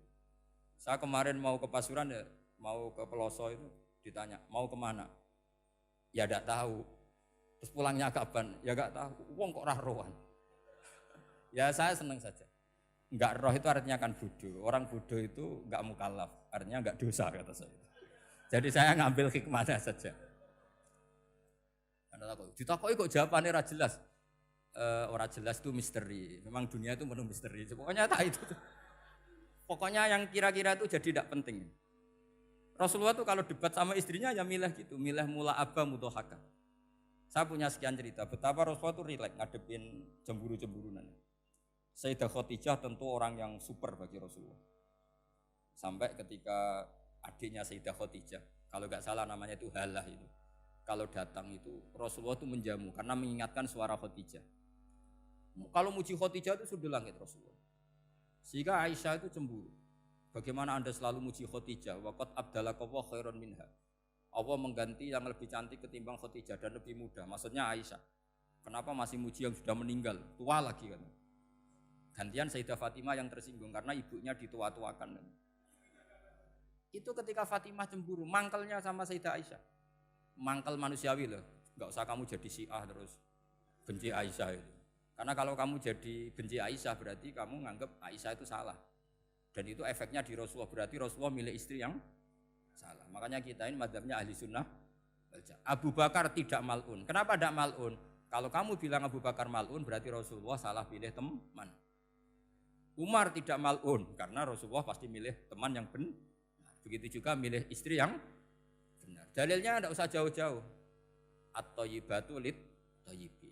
Speaker 1: Saya kemarin mau ke Pasuruan ya, mau ke Peloso itu ditanya, mau kemana? Ya enggak tahu. Terus pulangnya kapan? Ya enggak tahu. Wong kok rohan. Ya saya senang saja. Enggak roh itu artinya kan bodoh. Orang bodoh itu enggak mukallaf, artinya enggak dosa kata saya. Jadi saya ngambil hikmahnya saja. Ditakoki kok jawabannya ora jelas. Ora jelas itu misteri. Memang dunia itu penuh misteri. Pokoknya tak itu. Pokoknya yang kira-kira itu jadi tidak penting. Rasulullah tuh kalau debat sama istrinya ya milih gitu, milih mula abba mudhahaka. Saya punya sekian cerita betapa Rasulullah tuh rileks ngadepin cemburu-cemburunan. Sayyidah Khadijah tentu orang yang super bagi Rasulullah. Sampai ketika adiknya Sayyidah Khadijah, kalau nggak salah namanya itu Halah itu. Kalau datang itu Rasulullah itu menjamu karena mengingatkan suara Khadijah. Kalau muji Khadijah itu sudah langit Rasulullah. Sehingga Aisyah itu cemburu. Bagaimana Anda selalu muji Khadijah? Waqad abdalakallahu khairan minha. Allah mengganti yang lebih cantik ketimbang Khadijah dan lebih muda. Maksudnya Aisyah. Kenapa masih muji yang sudah meninggal? Tua lagi kan. Gantian Sayyidah Fatimah yang tersinggung karena ibunya ditua-tuakan. Itu ketika Fatimah cemburu, mangkelnya sama Sayyidah Aisyah. Mangkel manusiawi loh. Enggak usah kamu jadi Syiah terus benci Aisyah itu. Karena kalau kamu jadi benci Aisyah berarti kamu nganggap Aisyah itu salah. Dan itu efeknya di Rasulullah, berarti Rasulullah milih istri yang salah. Makanya kita ini mazhabnya ahli sunnah. Abu Bakar tidak mal'un. Kenapa tidak mal'un? Kalau kamu bilang Abu Bakar mal'un berarti Rasulullah salah pilih teman. Umar tidak mal'un karena Rasulullah pasti milih teman yang benar. Begitu juga milih istri yang benar. Dalilnya tidak usah jauh-jauh. At-thayyibatu lit-thayyibi.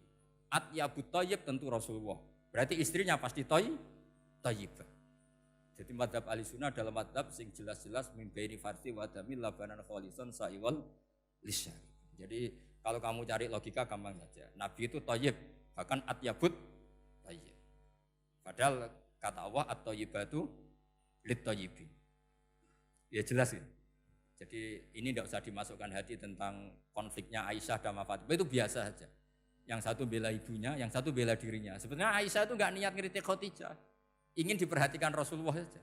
Speaker 1: At-yabut thayyib tentu Rasulullah. Berarti istrinya pasti thayyibah. Jadi madhab ahli sunnah dalam madhab sing jelas-jelas min baini farsi wa damil labanan khalisan sa'iwal lisyari. Jadi kalau kamu cari logika gampang saja. Nabi itu thayyib, bahkan at-yabut thayyib. Padahal kata Allah at-thayyibatu lit-thayyibi. Ya jelas ya. Jadi ini tidak usah dimasukkan hati tentang konfliknya Aisyah dan Fatimah. Itu biasa saja. Yang satu bela ibunya, yang satu bela dirinya. Sebenarnya Aisyah itu enggak niat ngeritik Khadijah. Ingin diperhatikan Rasulullah saja.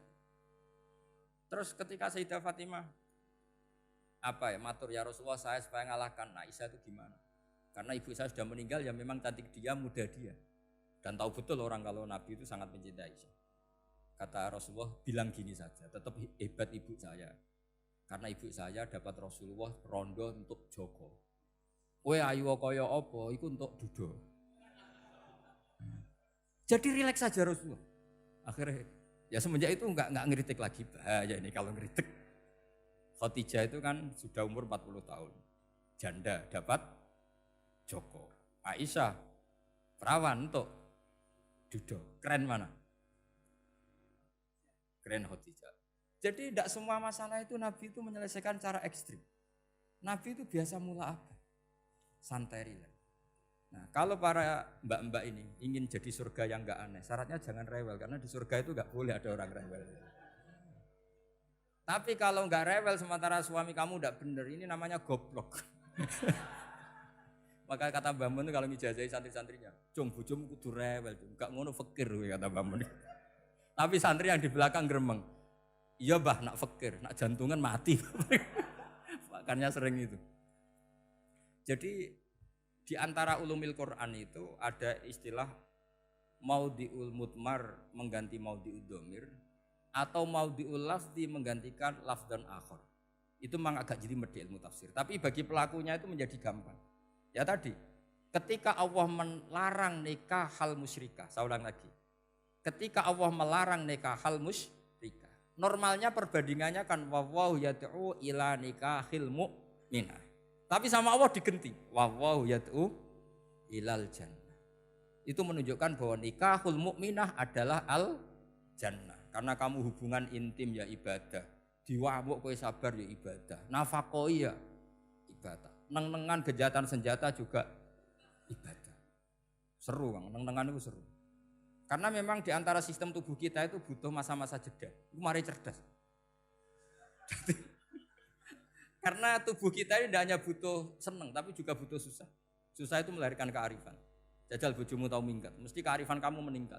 Speaker 1: Terus ketika Sayyidah Fatimah matur ya Rasulullah saya supaya ngalahkan Aisyah itu gimana? Karena ibu saya sudah meninggal ya memang cantik dia, muda dia. Dan tahu betul orang kalau Nabi itu sangat mencintai Aisyah. Kata Rasulullah bilang gini saja, tetap hebat ibu saya. Karena ibu saya dapat Rasulullah rondo untuk Joko. Kowe ayu kaya apa iku untuk dudo. Jadi rileks saja Rasulullah. Akhirnya ya semenjak itu enggak ngeritik lagi, bahaya ini kalau ngeritik. Khadijah itu kan sudah umur 40 tahun. Janda dapat Joko. Aisyah perawan untuk dudo. Keren mana? Keren Khadijah. Jadi tidak semua masalah itu Nabi itu menyelesaikan cara ekstrim. Nabi itu biasa mula apa? Santai rileks. Nah, kalau para mbak-mbak ini ingin jadi surga yang enggak aneh, syaratnya jangan rewel karena di surga itu enggak boleh ada orang rewel. Tapi kalau enggak rewel sementara suami kamu enggak benar, ini namanya goblok. Maka kata Mbah Mun kalau ngijazahi santri-santrinya, "Cung bojomu kudu rewel, enggak ngono fakir," kata Mbah Mun. Tapi santri yang di belakang gremeng. "Iya, Mbah, nak fakir, nak jantungan mati." Makanya sering itu. Jadi di antara ulumil Quran itu ada istilah maudhi'ul mudmar mengganti maudhi'ud dhamir atau maudhi'ul lafzi menggantikan lafdzan akhar. Itu memang agak jelimet di ilmu tafsir, tapi bagi pelakunya itu menjadi gampang. Ya tadi, ketika Allah melarang nikah hal musyrikah, saya ulang lagi. Ketika Allah melarang nikah hal musyrikah, normalnya perbandingannya kan wallahu yad'u ila nikahil mu'minah. Tapi sama Allah digenti, wallahu yad'u ilal jannah. Itu menunjukkan bahwa nikahul mukminah adalah al jannah. Karena kamu hubungan intim ya ibadah. Diwamuk kowe sabar ya ibadah. Nafakoi ya ibadah. Neng-nengan kejahatan senjata juga ibadah. Seru Bang, neng-nengan itu seru. Karena memang di antara sistem tubuh kita itu butuh masa-masa jeda. Itu mari cerdas. Karena tubuh kita ini tidak hanya butuh seneng, tapi juga butuh susah. Susah itu melahirkan kearifan. Jajal bojomu tahu minggat, mesti kearifan kamu meningkat.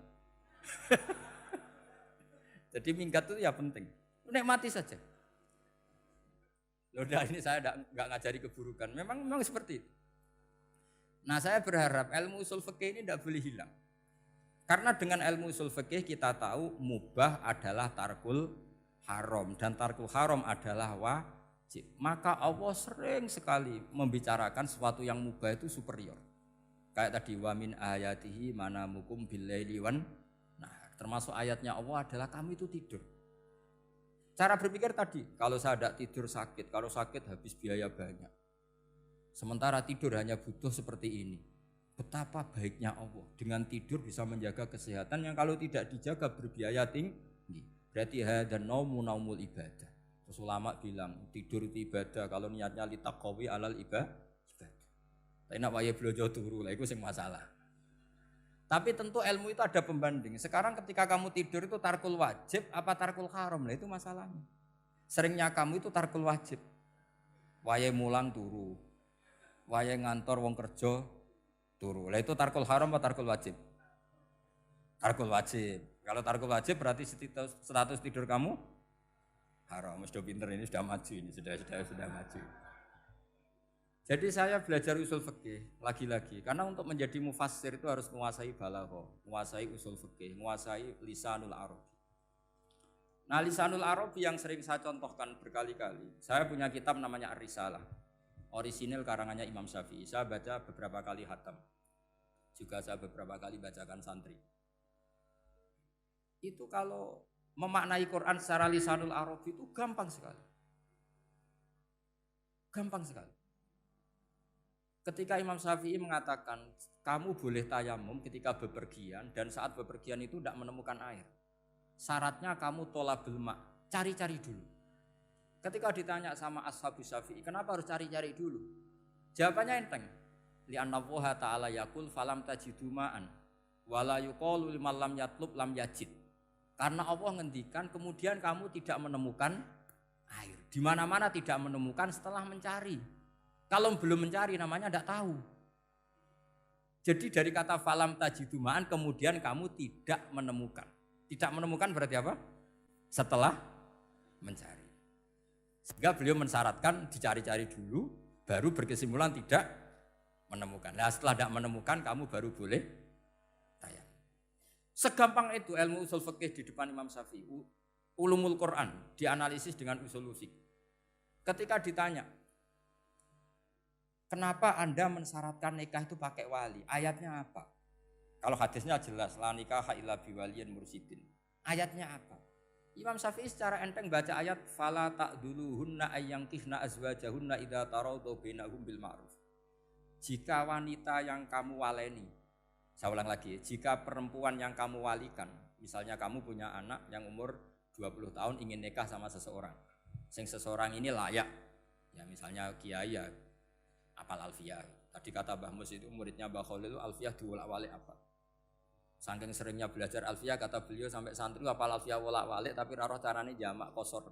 Speaker 1: Jadi minggat itu ya penting. Nikmati saja. Loh, ini saya nggak ngajari keburukan. Memang seperti itu. Nah saya berharap ilmu usul fikih ini tidak boleh hilang. Karena dengan ilmu usul fikih kita tahu mubah adalah tarkul haram dan tarkul haram adalah wajib. Maka Allah sering sekali membicarakan sesuatu yang mubah itu superior. Kayak tadi wa min ayatihi manamukum billaili wan. Nah, termasuk ayatnya Allah adalah kamu itu tidur. Cara berpikir tadi, kalau saya tidak tidur sakit, kalau sakit habis biaya banyak. Sementara tidur hanya butuh seperti ini. Betapa baiknya Allah dengan tidur bisa menjaga kesehatan yang kalau tidak dijaga berbiaya tinggi. Berarti hadan naumul ibadah. Terus ulama bilang tidur itu ibadah kalau niatnya litaqawi alal ibadah. Tapi nak wae blojo turu lah itu sing masalah. Tapi tentu ilmu itu ada pembanding. Sekarang ketika kamu tidur itu tarkul wajib apa tarkul haram lah itu masalahnya. Seringnya kamu itu tarkul wajib. Wae mulang turu. Wae ngantor wong kerja turu. Lah itu tarkul haram atau tarkul wajib? Tarkul wajib. Kalau tarkul wajib berarti status tidur kamu haram. Sudah pinter ini sudah maju ini sudah maju. Jadi saya belajar usul fikih lagi-lagi karena untuk menjadi mufassir itu harus menguasai balaghah, menguasai usul fikih, menguasai lisanul arabi. Nah, lisanul arabi yang sering saya contohkan berkali-kali. Saya punya kitab namanya Ar-Risalah. Orisinil karangannya Imam Syafi'i. Saya baca beberapa kali khatam. Juga saya beberapa kali bacakan santri. Itu kalau memaknai Quran secara lisanul arabi itu gampang sekali. Gampang sekali. Ketika Imam Syafi'i mengatakan kamu boleh tayamum ketika bepergian dan saat bepergian itu tidak menemukan air. Syaratnya kamu tolabul ma', cari-cari dulu. Ketika ditanya sama ashabus Syafi'i, kenapa harus cari-cari dulu? Jawabannya enteng. Li'anna Allah ta'ala yaqul falam tajidu ma'an wala yuqalu liman lam yatlub lam yajid. Karena Allah ngendikan kemudian kamu tidak menemukan air. Di mana-mana tidak menemukan setelah mencari. Kalau belum mencari namanya tidak tahu. Jadi dari kata falam tajidu ma'an kemudian kamu tidak menemukan. Tidak menemukan berarti apa? Setelah mencari. Sehingga beliau mensyaratkan dicari-cari dulu, baru berkesimpulan tidak menemukan. Nah setelah tidak menemukan kamu baru boleh tayang. Segampang itu ilmu usul fikih di depan Imam Syafi'i. Ulumul Quran dianalisis dengan usul fikih. Ketika ditanya, kenapa Anda mensyaratkan nikah itu pakai wali? Ayatnya apa? Kalau hadisnya jelas, la nikaha illa biwaliyin mursidin. Ayatnya apa? Imam Syafi'i secara enteng baca ayat fala ta'duluhunna ayyankihna azwajahunna idza taradhu bainahum bil ma'ruf. Jika wanita yang kamu waleni, saya ulang lagi, jika perempuan yang kamu walikan, misalnya kamu punya anak yang umur 20 tahun ingin nikah sama seseorang. Sing seseorang ini layak. Ya misalnya kiai ya apal alfiyah. Tadi kata Mbah Mus itu muridnya Mbah Khalil itu alfiyah diwolak-walik apa. Saking seringnya belajar alfiyah kata beliau sampai santri apal alfiyah wolak-walik tapi ora roh carane jamak kosor.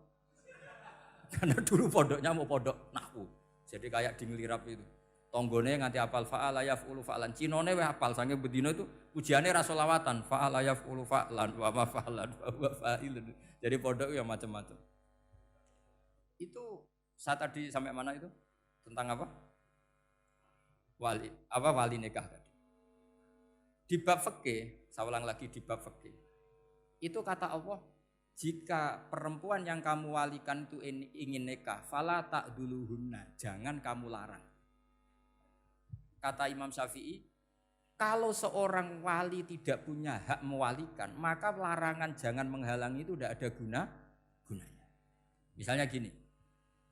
Speaker 1: Karena dulu pondoknya mau pondok nahwu. Jadi kayak di ngelirap itu. Tonggone nganti apal fa'ala yaf'ulu fa'lan. Cinone weh apal saking bedino itu ujiane ra selawatan fa'ala yaf'ulu fa'lan wa ma fa'lan wa fa'ilun. Jadi pondok ya macam-macam. Itu saya tadi sampai mana itu? Tentang apa? Wali nikah tadi. Di bab fikih, saya ulang lagi di bab fikih. Itu kata Allah, jika perempuan yang kamu walikan itu ingin nikah, fala ta'duluhunna, jangan kamu larang. Kata Imam Syafi'i, kalau seorang wali tidak punya hak mewalikan, maka larangan jangan menghalangi itu tidak ada gunanya. Misalnya gini,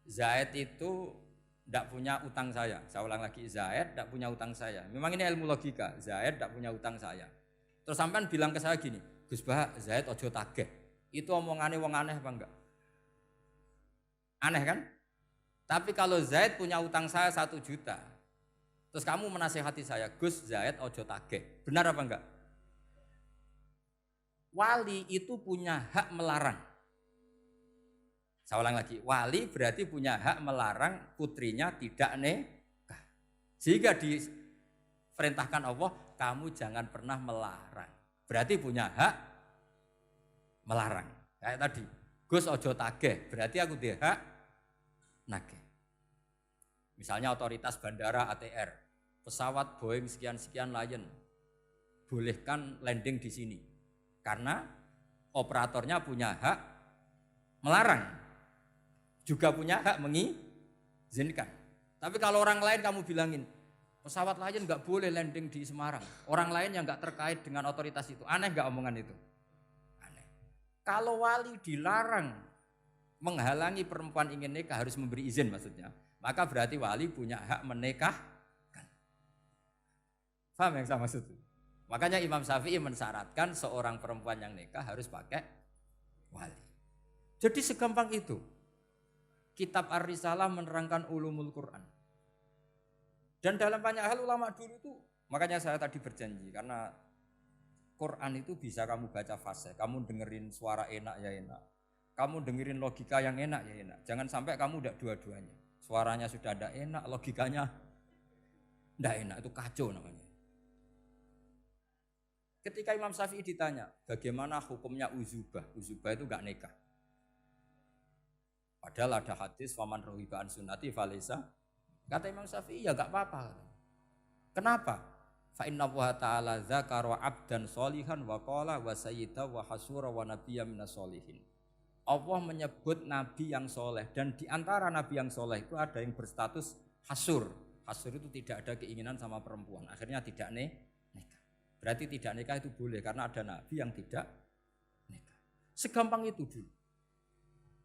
Speaker 1: Zaid itu tidak punya utang saya ulang lagi, Zaid tidak punya utang saya. Memang ini ilmu logika, Zaid tidak punya utang saya. Terus sampean bilang ke saya gini, Gus Bah, Zaid ojo tageh. Itu omongannya wong aneh apa enggak? Aneh kan? Tapi kalau Zaid punya utang saya 1 juta, terus kamu menasihati saya, Gus Zaid ojo tageh. Benar apa enggak? Wali itu punya hak melarang. Saya ulang lagi, wali berarti punya hak melarang putrinya tidak nikah. Sehingga diperintahkan Allah, kamu jangan pernah melarang. Berarti punya hak melarang. Kayak tadi, Gus ojo tageh, berarti aku dia hak nageh. Misalnya otoritas bandara ATR, pesawat Boeing sekian-sekian Lion bolehkan landing di sini. Karena operatornya punya hak melarang, juga punya hak mengizinkan. Tapi kalau orang lain kamu bilangin, pesawat Lion nggak boleh landing di Semarang. Orang lain yang nggak terkait dengan otoritas itu, aneh nggak omongan itu? Aneh. Kalau wali dilarang menghalangi perempuan ingin nikah harus memberi izin maksudnya, maka berarti wali punya hak menikahkan. Paham yang saya maksud? Makanya Imam Syafi'i mensyaratkan seorang perempuan yang nikah harus pakai wali. Jadi segampang itu. Kitab Ar-Risalah menerangkan ulumul Quran. Dan dalam banyak hal ulama dulu itu, makanya saya tadi berjanji, karena Quran itu bisa kamu baca fase, kamu dengerin suara enak ya enak, kamu dengerin logika yang enak ya enak. Jangan sampai kamu udah dua-duanya. Suaranya sudah tidak enak, logikanya tidak enak, itu kacau namanya. Ketika Imam Syafi'i ditanya, bagaimana hukumnya uzubah? Uzubah itu enggak nikah. Padahal ada hadis faman rohiba an sunnati falesa. Kata Imam Syafi'i ya enggak apa-apa. Kenapa? Fa inna Allah ta'ala dzakara 'abdan sholihan wa qala wa sayyida wa hasura wa nabiyya minas sholihin. Allah menyebut nabi yang soleh, dan di antara nabi yang soleh itu ada yang berstatus hasur. Hasur itu tidak ada keinginan sama perempuan. Akhirnya tidak nikah. Berarti tidak nikah itu boleh karena ada nabi yang tidak nikah. Segampang itu dulu.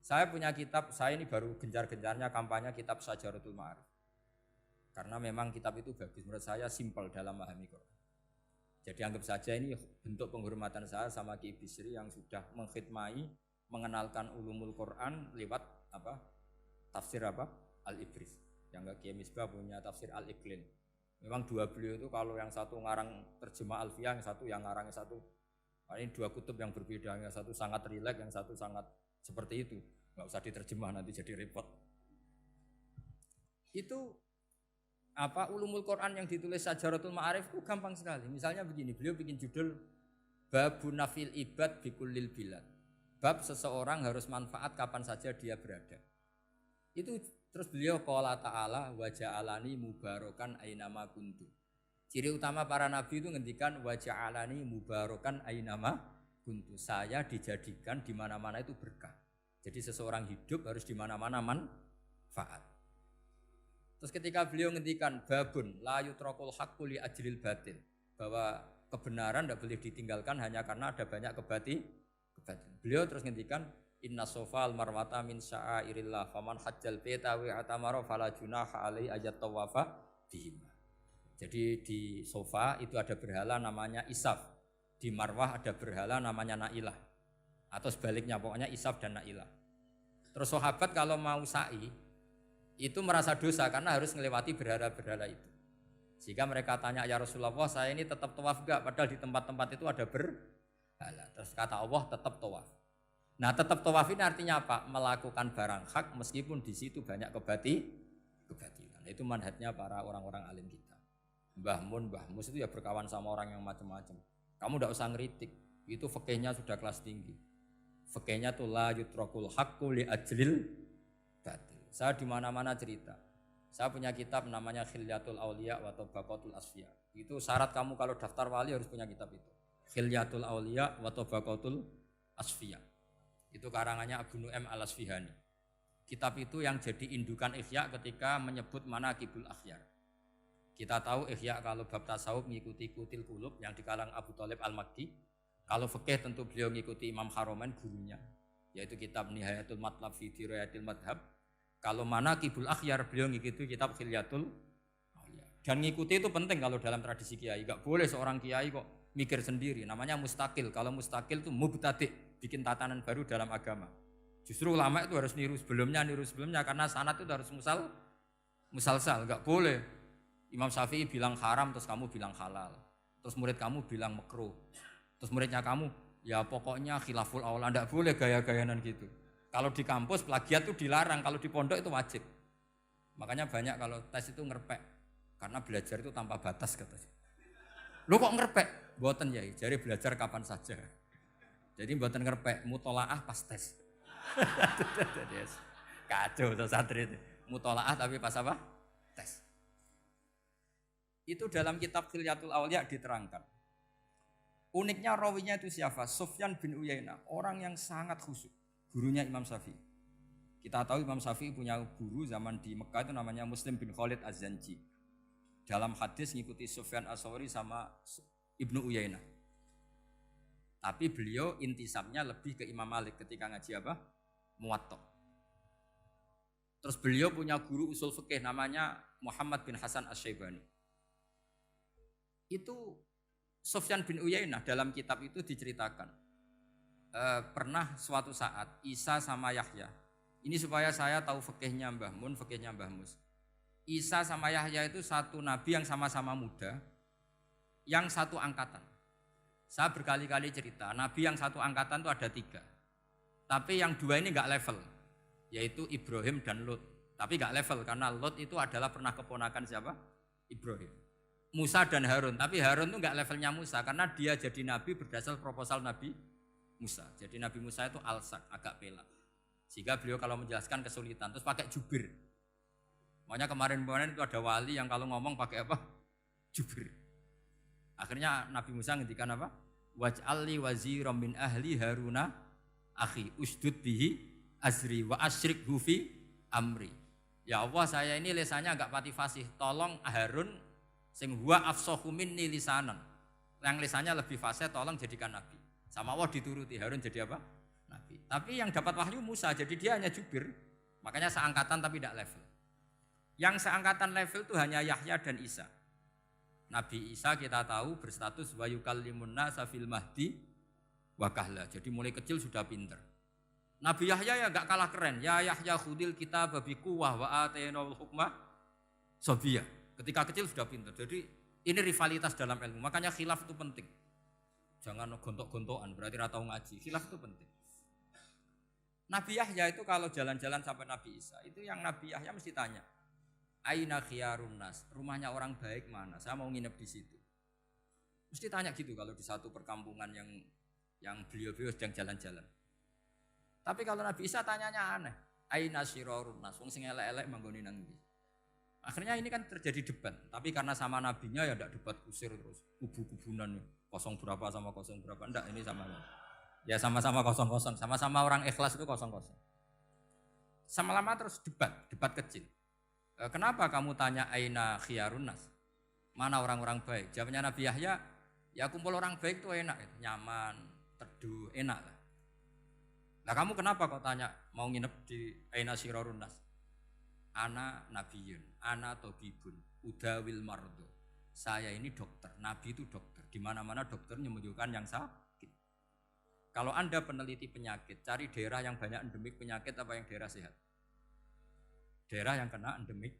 Speaker 1: Saya punya kitab, saya ini baru gencar-gencarnya kampanye kitab Syajaratul Ma'arif. Karena memang kitab itu bagus, menurut saya simpel dalam memahami Quran. Jadi anggap saja ini bentuk penghormatan saya sama Ki Bisri yang sudah mengkhidmai, mengenalkan ulumul Quran lewat tafsir Al-Ibris. Yang Ki Misbah punya tafsir Al-Iqlin. Memang dua beliau itu kalau yang satu ngarang terjemah Alfiyah, yang satu yang ngarang satu. Ini dua kutub yang berbeda, yang satu sangat rileks, yang satu sangat seperti itu. Nggak usah diterjemah nanti jadi repot. Itu ulumul Quran yang ditulis Syajaratul Ma'arif itu gampang sekali. Misalnya begini, beliau bikin judul Babun Nafil Ibad Bikullil Bilad. Bab seseorang harus manfaat kapan saja dia berada. Itu terus beliau qala ta'ala wa ja'alani mubarakan ainama kuntu. Ciri utama para nabi itu ngendikan wa ja'alani mubarakan ainama kuntu. Saya dijadikan di mana-mana itu berkah. Jadi seseorang hidup harus di mana-mana manfaat. Terus ketika beliau ngendikan babun la yutrakul haqqu li ajril batil, bahwa kebenaran tidak boleh ditinggalkan hanya karena ada banyak kebatil. Beliau terus ngendikan inna sofal marwata min sya'airillah faman hajjal baita wa atamara fala junaha alai ayat tawafa bihima. Jadi di sofa itu ada berhala namanya Isaf, di Marwah ada berhala namanya Nailah, atau sebaliknya pokoknya Isaf dan Nailah. Terus sahabat kalau mau sa'i itu merasa dosa karena harus melewati berhala-berhala itu. Sehingga mereka tanya, ya Rasulullah, saya ini tetap tawaf enggak? Padahal di tempat-tempat itu ada berhala. Terus kata Allah, tetap tawaf. Nah, tetap tawaf ini artinya apa? Melakukan barang hak meskipun di situ banyak kebatilan. Itu manhajnya para orang-orang alim kita. Mbah Mun, Mbah Mus itu ya berkawan sama orang yang macam-macam. Kamu tidak usah ngeritik. Itu fikihnya sudah kelas tinggi. Fikihnya tuh la yutrakul haqqu li ajlil batil. Saya di mana-mana cerita. Saya punya kitab namanya Khilyatul Auliya wa Tabaqatul Asfiya. Itu syarat kamu kalau daftar wali harus punya kitab itu. Khilyatul Auliya wa Tabaqatul Asfiya. Itu karangannya Abu Nu'aim Al-Asfihani. Kitab itu yang jadi indukan Ihya ketika menyebut manaqibul akhyar. Kita tahu Ihya kalau bab tasawuf mengikuti Kutil Qulub yang di kalang Abu Thalib Al-Makki. Kalau fikih tentu beliau mengikuti Imam Haromen gurunya, yaitu kitab Nihayatul Matlab fi Dirayatil Madhab. Kalau manaqibul akhyar beliau mengikuti kitab Khilyatul Auliya. Dan mengikuti itu penting kalau dalam tradisi kiai. Enggak boleh seorang kiai kok mikir sendiri, namanya mustakil. Kalau mustakil itu mubtadi', bikin tatanan baru dalam agama. Justru ulama itu harus niru sebelumnya karena sanad itu harus musalsal, enggak boleh. Imam Syafi'i bilang haram terus kamu bilang halal. Terus murid kamu bilang makruh. Terus muridnya kamu ya pokoknya khilaful aula, enggak boleh gaya-gayanan gitu. Kalau di kampus plagiat itu dilarang, kalau di pondok itu wajib. Makanya banyak kalau tes itu ngerpek. Karena belajar itu tanpa batas katanya. Lu kok ngerpek? Mboten ya, jari belajar kapan saja. Jadi mboten ngerpek, mutolaah pas tes. Kacau tuh santri itu. Mutolaah tapi pas apa? Tes. Itu dalam kitab Khilyatul Awliya diterangkan. Uniknya rawinya itu siapa? Sufyan bin Uyainah, orang yang sangat khusyuk, gurunya Imam Syafi'i. Kita tahu Imam Syafi'i punya guru zaman di Mekah itu namanya Muslim bin Khalid Az-Zanji. Dalam hadis ngikuti Sufyan As-Sawri sama Ibnu Uyainah. Tapi beliau intisabnya lebih ke Imam Malik ketika ngaji apa? Muwatta. Terus beliau punya guru usul fikih namanya Muhammad bin Hasan Asy-Syaibani. Itu Sufyan bin Uyainah dalam kitab itu diceritakan. Pernah suatu saat Isa sama Yahya. Ini supaya saya tahu fikihnya Mbah Mun, fikihnya Mbah Mus. Isa sama Yahya itu satu nabi yang sama-sama muda, yang satu angkatan. Saya berkali-kali cerita, nabi yang satu angkatan itu ada 3. Tapi yang 2 ini enggak level, yaitu Ibrahim dan Lut. Tapi enggak level karena Lut itu adalah pernah keponakan siapa? Ibrahim. Musa dan Harun, tapi Harun itu enggak levelnya Musa karena dia jadi nabi berdasar proposal Nabi Musa. Jadi Nabi Musa itu alsak, agak pelak. Sehingga beliau kalau menjelaskan kesulitan, terus pakai jubir. Makanya kemarin-kemarin itu ada wali yang kalau ngomong pakai apa? Jubir. Akhirnya Nabi Musa ngendikan apa? Waj'alli waziran min ahli Haruna akhi usdud bihi azri wa asyrikhu fi amri. Ya Allah, saya ini lisannya agak pati fasih. Tolong Harun sing huwa afsahu minni lisanan. Yang lisannya lebih fasih tolong jadikan nabi. Sama Allah dituruti, Harun jadi apa? Nabi. Tapi yang dapat wahyu Musa, jadi dia hanya jubir. Makanya seangkatan tapi tidak level. Yang seangkatan level itu hanya Yahya dan Isa. Nabi Isa kita tahu berstatus wa yukallimun nasa fil mahdi wa kahla. Jadi mulai kecil sudah pinter. Nabi Yahya ya enggak kalah keren. Ya Yahya khudil kitab bi quwwah wa atainal hukma sabiyah. Ketika kecil sudah pinter. Jadi ini rivalitas dalam ilmu. Makanya khilaf itu penting. Jangan gontok-gontokan, berarti ratau ngaji. Khilaf itu penting. Nabi Yahya itu kalau jalan-jalan sampai Nabi Isa, itu yang Nabi Yahya mesti tanya, aina khiyarun nas, rumahnya orang baik mana? Saya mau nginep di situ. Mesti tanya gitu kalau di satu perkampungan yang beliau-beliau sedang jalan-jalan. Tapi kalau Nabi Isa tanyanya aneh, aina syirarun nas, wong sing elek-elek manggone nang ndi? Akhirnya ini kan terjadi debat, tapi karena sama nabinya ya tidak debat kusir terus, kubu-kubunan kosong berapa sama kosong berapa, enggak, ini sama. Ya sama-sama kosong-kosong, sama-sama orang ikhlas itu kosong-kosong. Sama lama terus debat kecil. Kenapa kamu tanya aina khiyarun nas? Mana orang-orang baik? Jawabnya Nabi Yahya, ya kumpul orang baik itu enak, nyaman, teduh, enak lah. Nah kamu kenapa kok tanya mau nginep di aina syirarun nas? Ana nabiyun, ana tobibun, udawil mardo. Saya ini dokter, nabi itu dokter. Di mana-mana dokter menyembuhkan yang sakit. Kalau Anda peneliti penyakit, cari daerah yang banyak endemik penyakit apa yang daerah sehat? Daerah yang kena endemik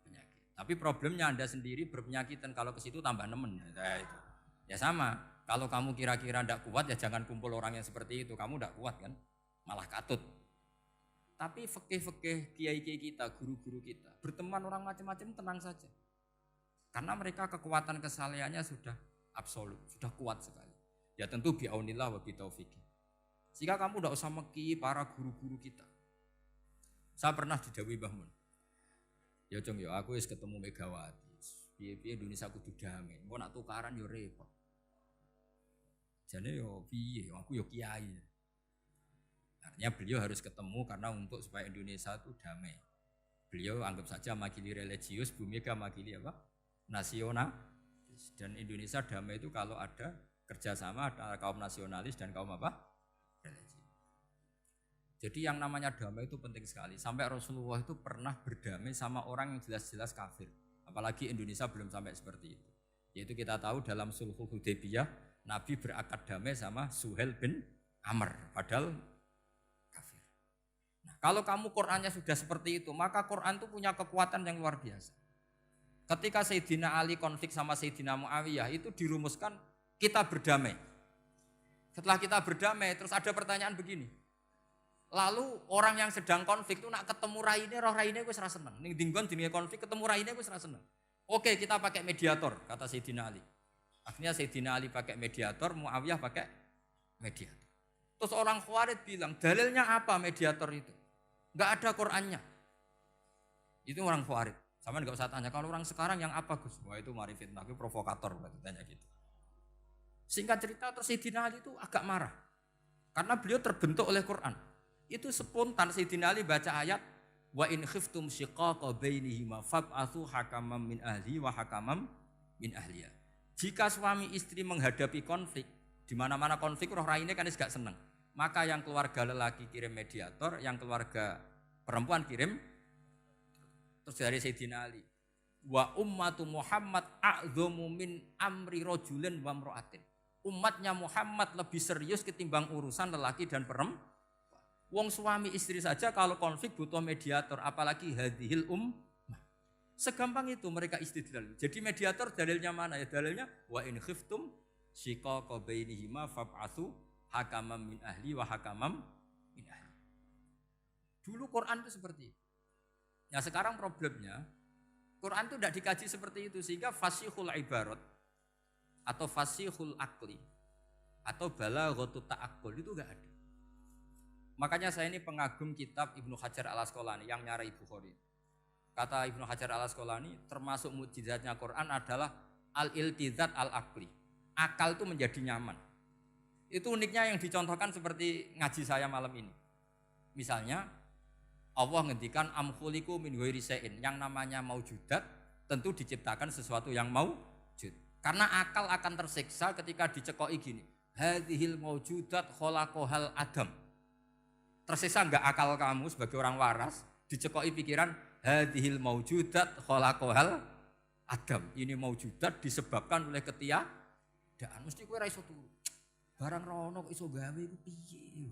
Speaker 1: penyakit. Tapi problemnya Anda sendiri berpenyakitan, kalau ke situ tambah nemen. Ya sama, kalau kamu kira-kira tidak kuat ya jangan kumpul orang yang seperti itu. Kamu tidak kuat kan, malah katut. Tapi fikih-fikih kiai-kiai kita, guru-guru kita, berteman orang macam-macam tenang saja. Karena mereka kekuatan kesalehannya sudah absolut, sudah kuat sekali. Ya tentu bi'aunillah wa bitaufiqih. Sehingga kamu tidak usah meki para guru-guru kita. Saya pernah didhawuhi Mbah Mun. Ya Jong ya aku wis ketemu Megawati. Piye-piye Indonesia kudu damai. Engko nak tukaran yo repot. Jane yo piye, aku yo kiai. Artinya beliau harus ketemu karena untuk supaya Indonesia itu damai. Beliau anggap saja makili religius, Bu Mega makili apa? Nasional. Dan Indonesia damai itu kalau ada kerjasama antara kaum nasionalis dan kaum apa? Religius. Jadi yang namanya damai itu penting sekali. Sampai Rasulullah itu pernah berdamai sama orang yang jelas-jelas kafir. Apalagi Indonesia belum sampai seperti itu. Yaitu kita tahu dalam Sulhul Hudaybiyah, Nabi berakad damai sama Suhail bin Amr. Padahal kafir. Nah, kalau kamu Qur'annya sudah seperti itu, maka Qur'an itu punya kekuatan yang luar biasa. Ketika Sayyidina Ali konflik sama Sayyidina Muawiyah, itu dirumuskan kita berdamai. Setelah kita berdamai, terus ada pertanyaan begini. Lalu orang yang sedang konflik itu nak ketemu raine, roh raine wis ra seneng. Ning dinggon jenenge konflik ketemu raine wis ra seneng. Oke, kita pakai mediator, kata Sayyidina Ali. Akhirnya Sayyidina Ali pakai mediator, Muawiyah pakai mediator. Terus orang Khawarij bilang, dalilnya apa mediator itu? Enggak ada Qur'annya. Itu orang Khawarij. Sama nggak usah tanya, kalau orang sekarang yang apa Gus? Wah itu mari fitnah, itu provokator berarti tanya gitu. Singkat cerita terus Sayyidina Ali itu agak marah. Karena beliau terbentuk oleh Quran. Itu spontan Sayyidina Ali baca ayat wa in khiftum shiqaqa bainihima fab'atsu hakaman min ahli wa hakaman min ahliya. Jika suami istri menghadapi konflik, di mana-mana konflik roh raine kan gak seneng. Maka yang keluarga lelaki kirim mediator, yang keluarga perempuan kirim. Terus dari Sayyidina Ali, wa ummatu Muhammad a'dhamu min amri rajulin wa imra'atin. Umatnya Muhammad lebih serius ketimbang urusan lelaki dan perempuan. Wong suami istri saja kalau konflik butuh mediator, apalagi hadhil Segampang itu mereka istidlal. Jadi mediator dalilnya mana? Ya dalilnya wa in khiftum shiqaqa bainihima fab'atsu hakaman min ahli wa hakaman min ahli. Dulu Quran itu seperti itu. Nah sekarang problemnya, Quran itu tidak dikaji seperti itu sehingga fasihul ibarat atau fasihul akli atau balaghatut ta'aqqul itu enggak ada. Makanya saya ini pengagum kitab Ibnu Hajar al-Asqalani yang nyari Bukhari. Kata Ibnu Hajar al-Asqalani termasuk mukjizatnya Quran adalah al-iltizat al-akli. Akal itu menjadi nyaman. Itu uniknya yang dicontohkan seperti ngaji saya malam ini. Misalnya Allah ngendikan am khuliqu min ghairi syai'in, yang namanya maujudat tentu diciptakan sesuatu yang maujud. Karena akal akan tersiksa ketika dicekoki gini. Hadhil maujudat khalaqahal adam. Tersiksa enggak akal kamu sebagai orang waras dicekoki pikiran hadhil maujudat khalaqahal adam. Ini maujudat disebabkan oleh ketiadaan. Mesti kowe ra iso turu. Barang rono kok iso gawe iku piye?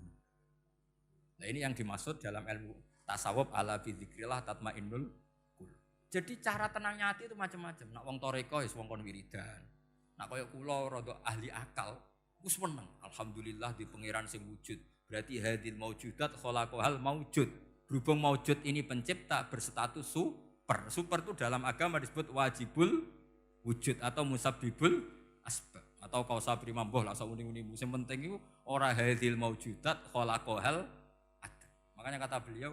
Speaker 1: Nah ini yang dimaksud dalam ilmu tasawuf ala bidzikrillah tatmainnul qulub. Jadi cara tenangnya hati itu macam-macam. Nak wong toreko wis wong kon wiridan. Nak kaya kula rada ahli akal, wis meneng. Alhamdulillah di pangeran sing wujud. Berarti hadil maujudat khalaqahal maujud. Berhubung maujud ini pencipta berstatus super. Super itu dalam agama disebut wajibul wujud atau musabbibul asbab atau kausa primamboh lah sauning-uning. Sing penting itu ora hadil maujudat khalaqahal adam. Makanya kata beliau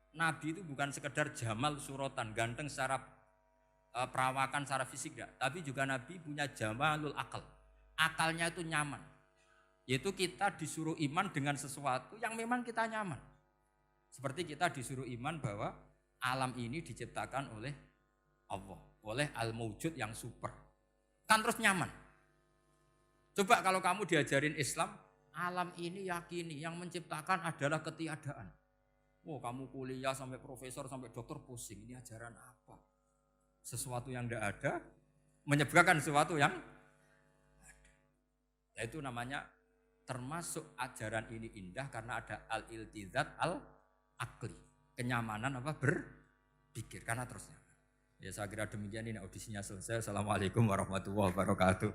Speaker 1: Nabi itu bukan sekedar jamal suratan, ganteng secara perawakan, secara fisik enggak, tapi juga Nabi punya jamalul akal. Akalnya itu nyaman. Yaitu kita disuruh iman dengan sesuatu yang memang kita nyaman. Seperti kita disuruh iman bahwa alam ini diciptakan oleh Allah, oleh al-maujud yang super. Kan terus nyaman. Coba kalau kamu diajarin Islam, alam ini yakini yang menciptakan adalah ketiadaan. Oh kamu kuliah sampai profesor sampai dokter pusing, ini ajaran apa? Sesuatu yang tidak ada menyebabkan sesuatu yang ada. Yaitu namanya termasuk ajaran ini indah karena ada al-iltizat al-akli. Kenyamanan apa? Berpikir karena terusnya. Ya saya kira demikian, ini audisinya selesai. Assalamualaikum warahmatullahi wabarakatuh.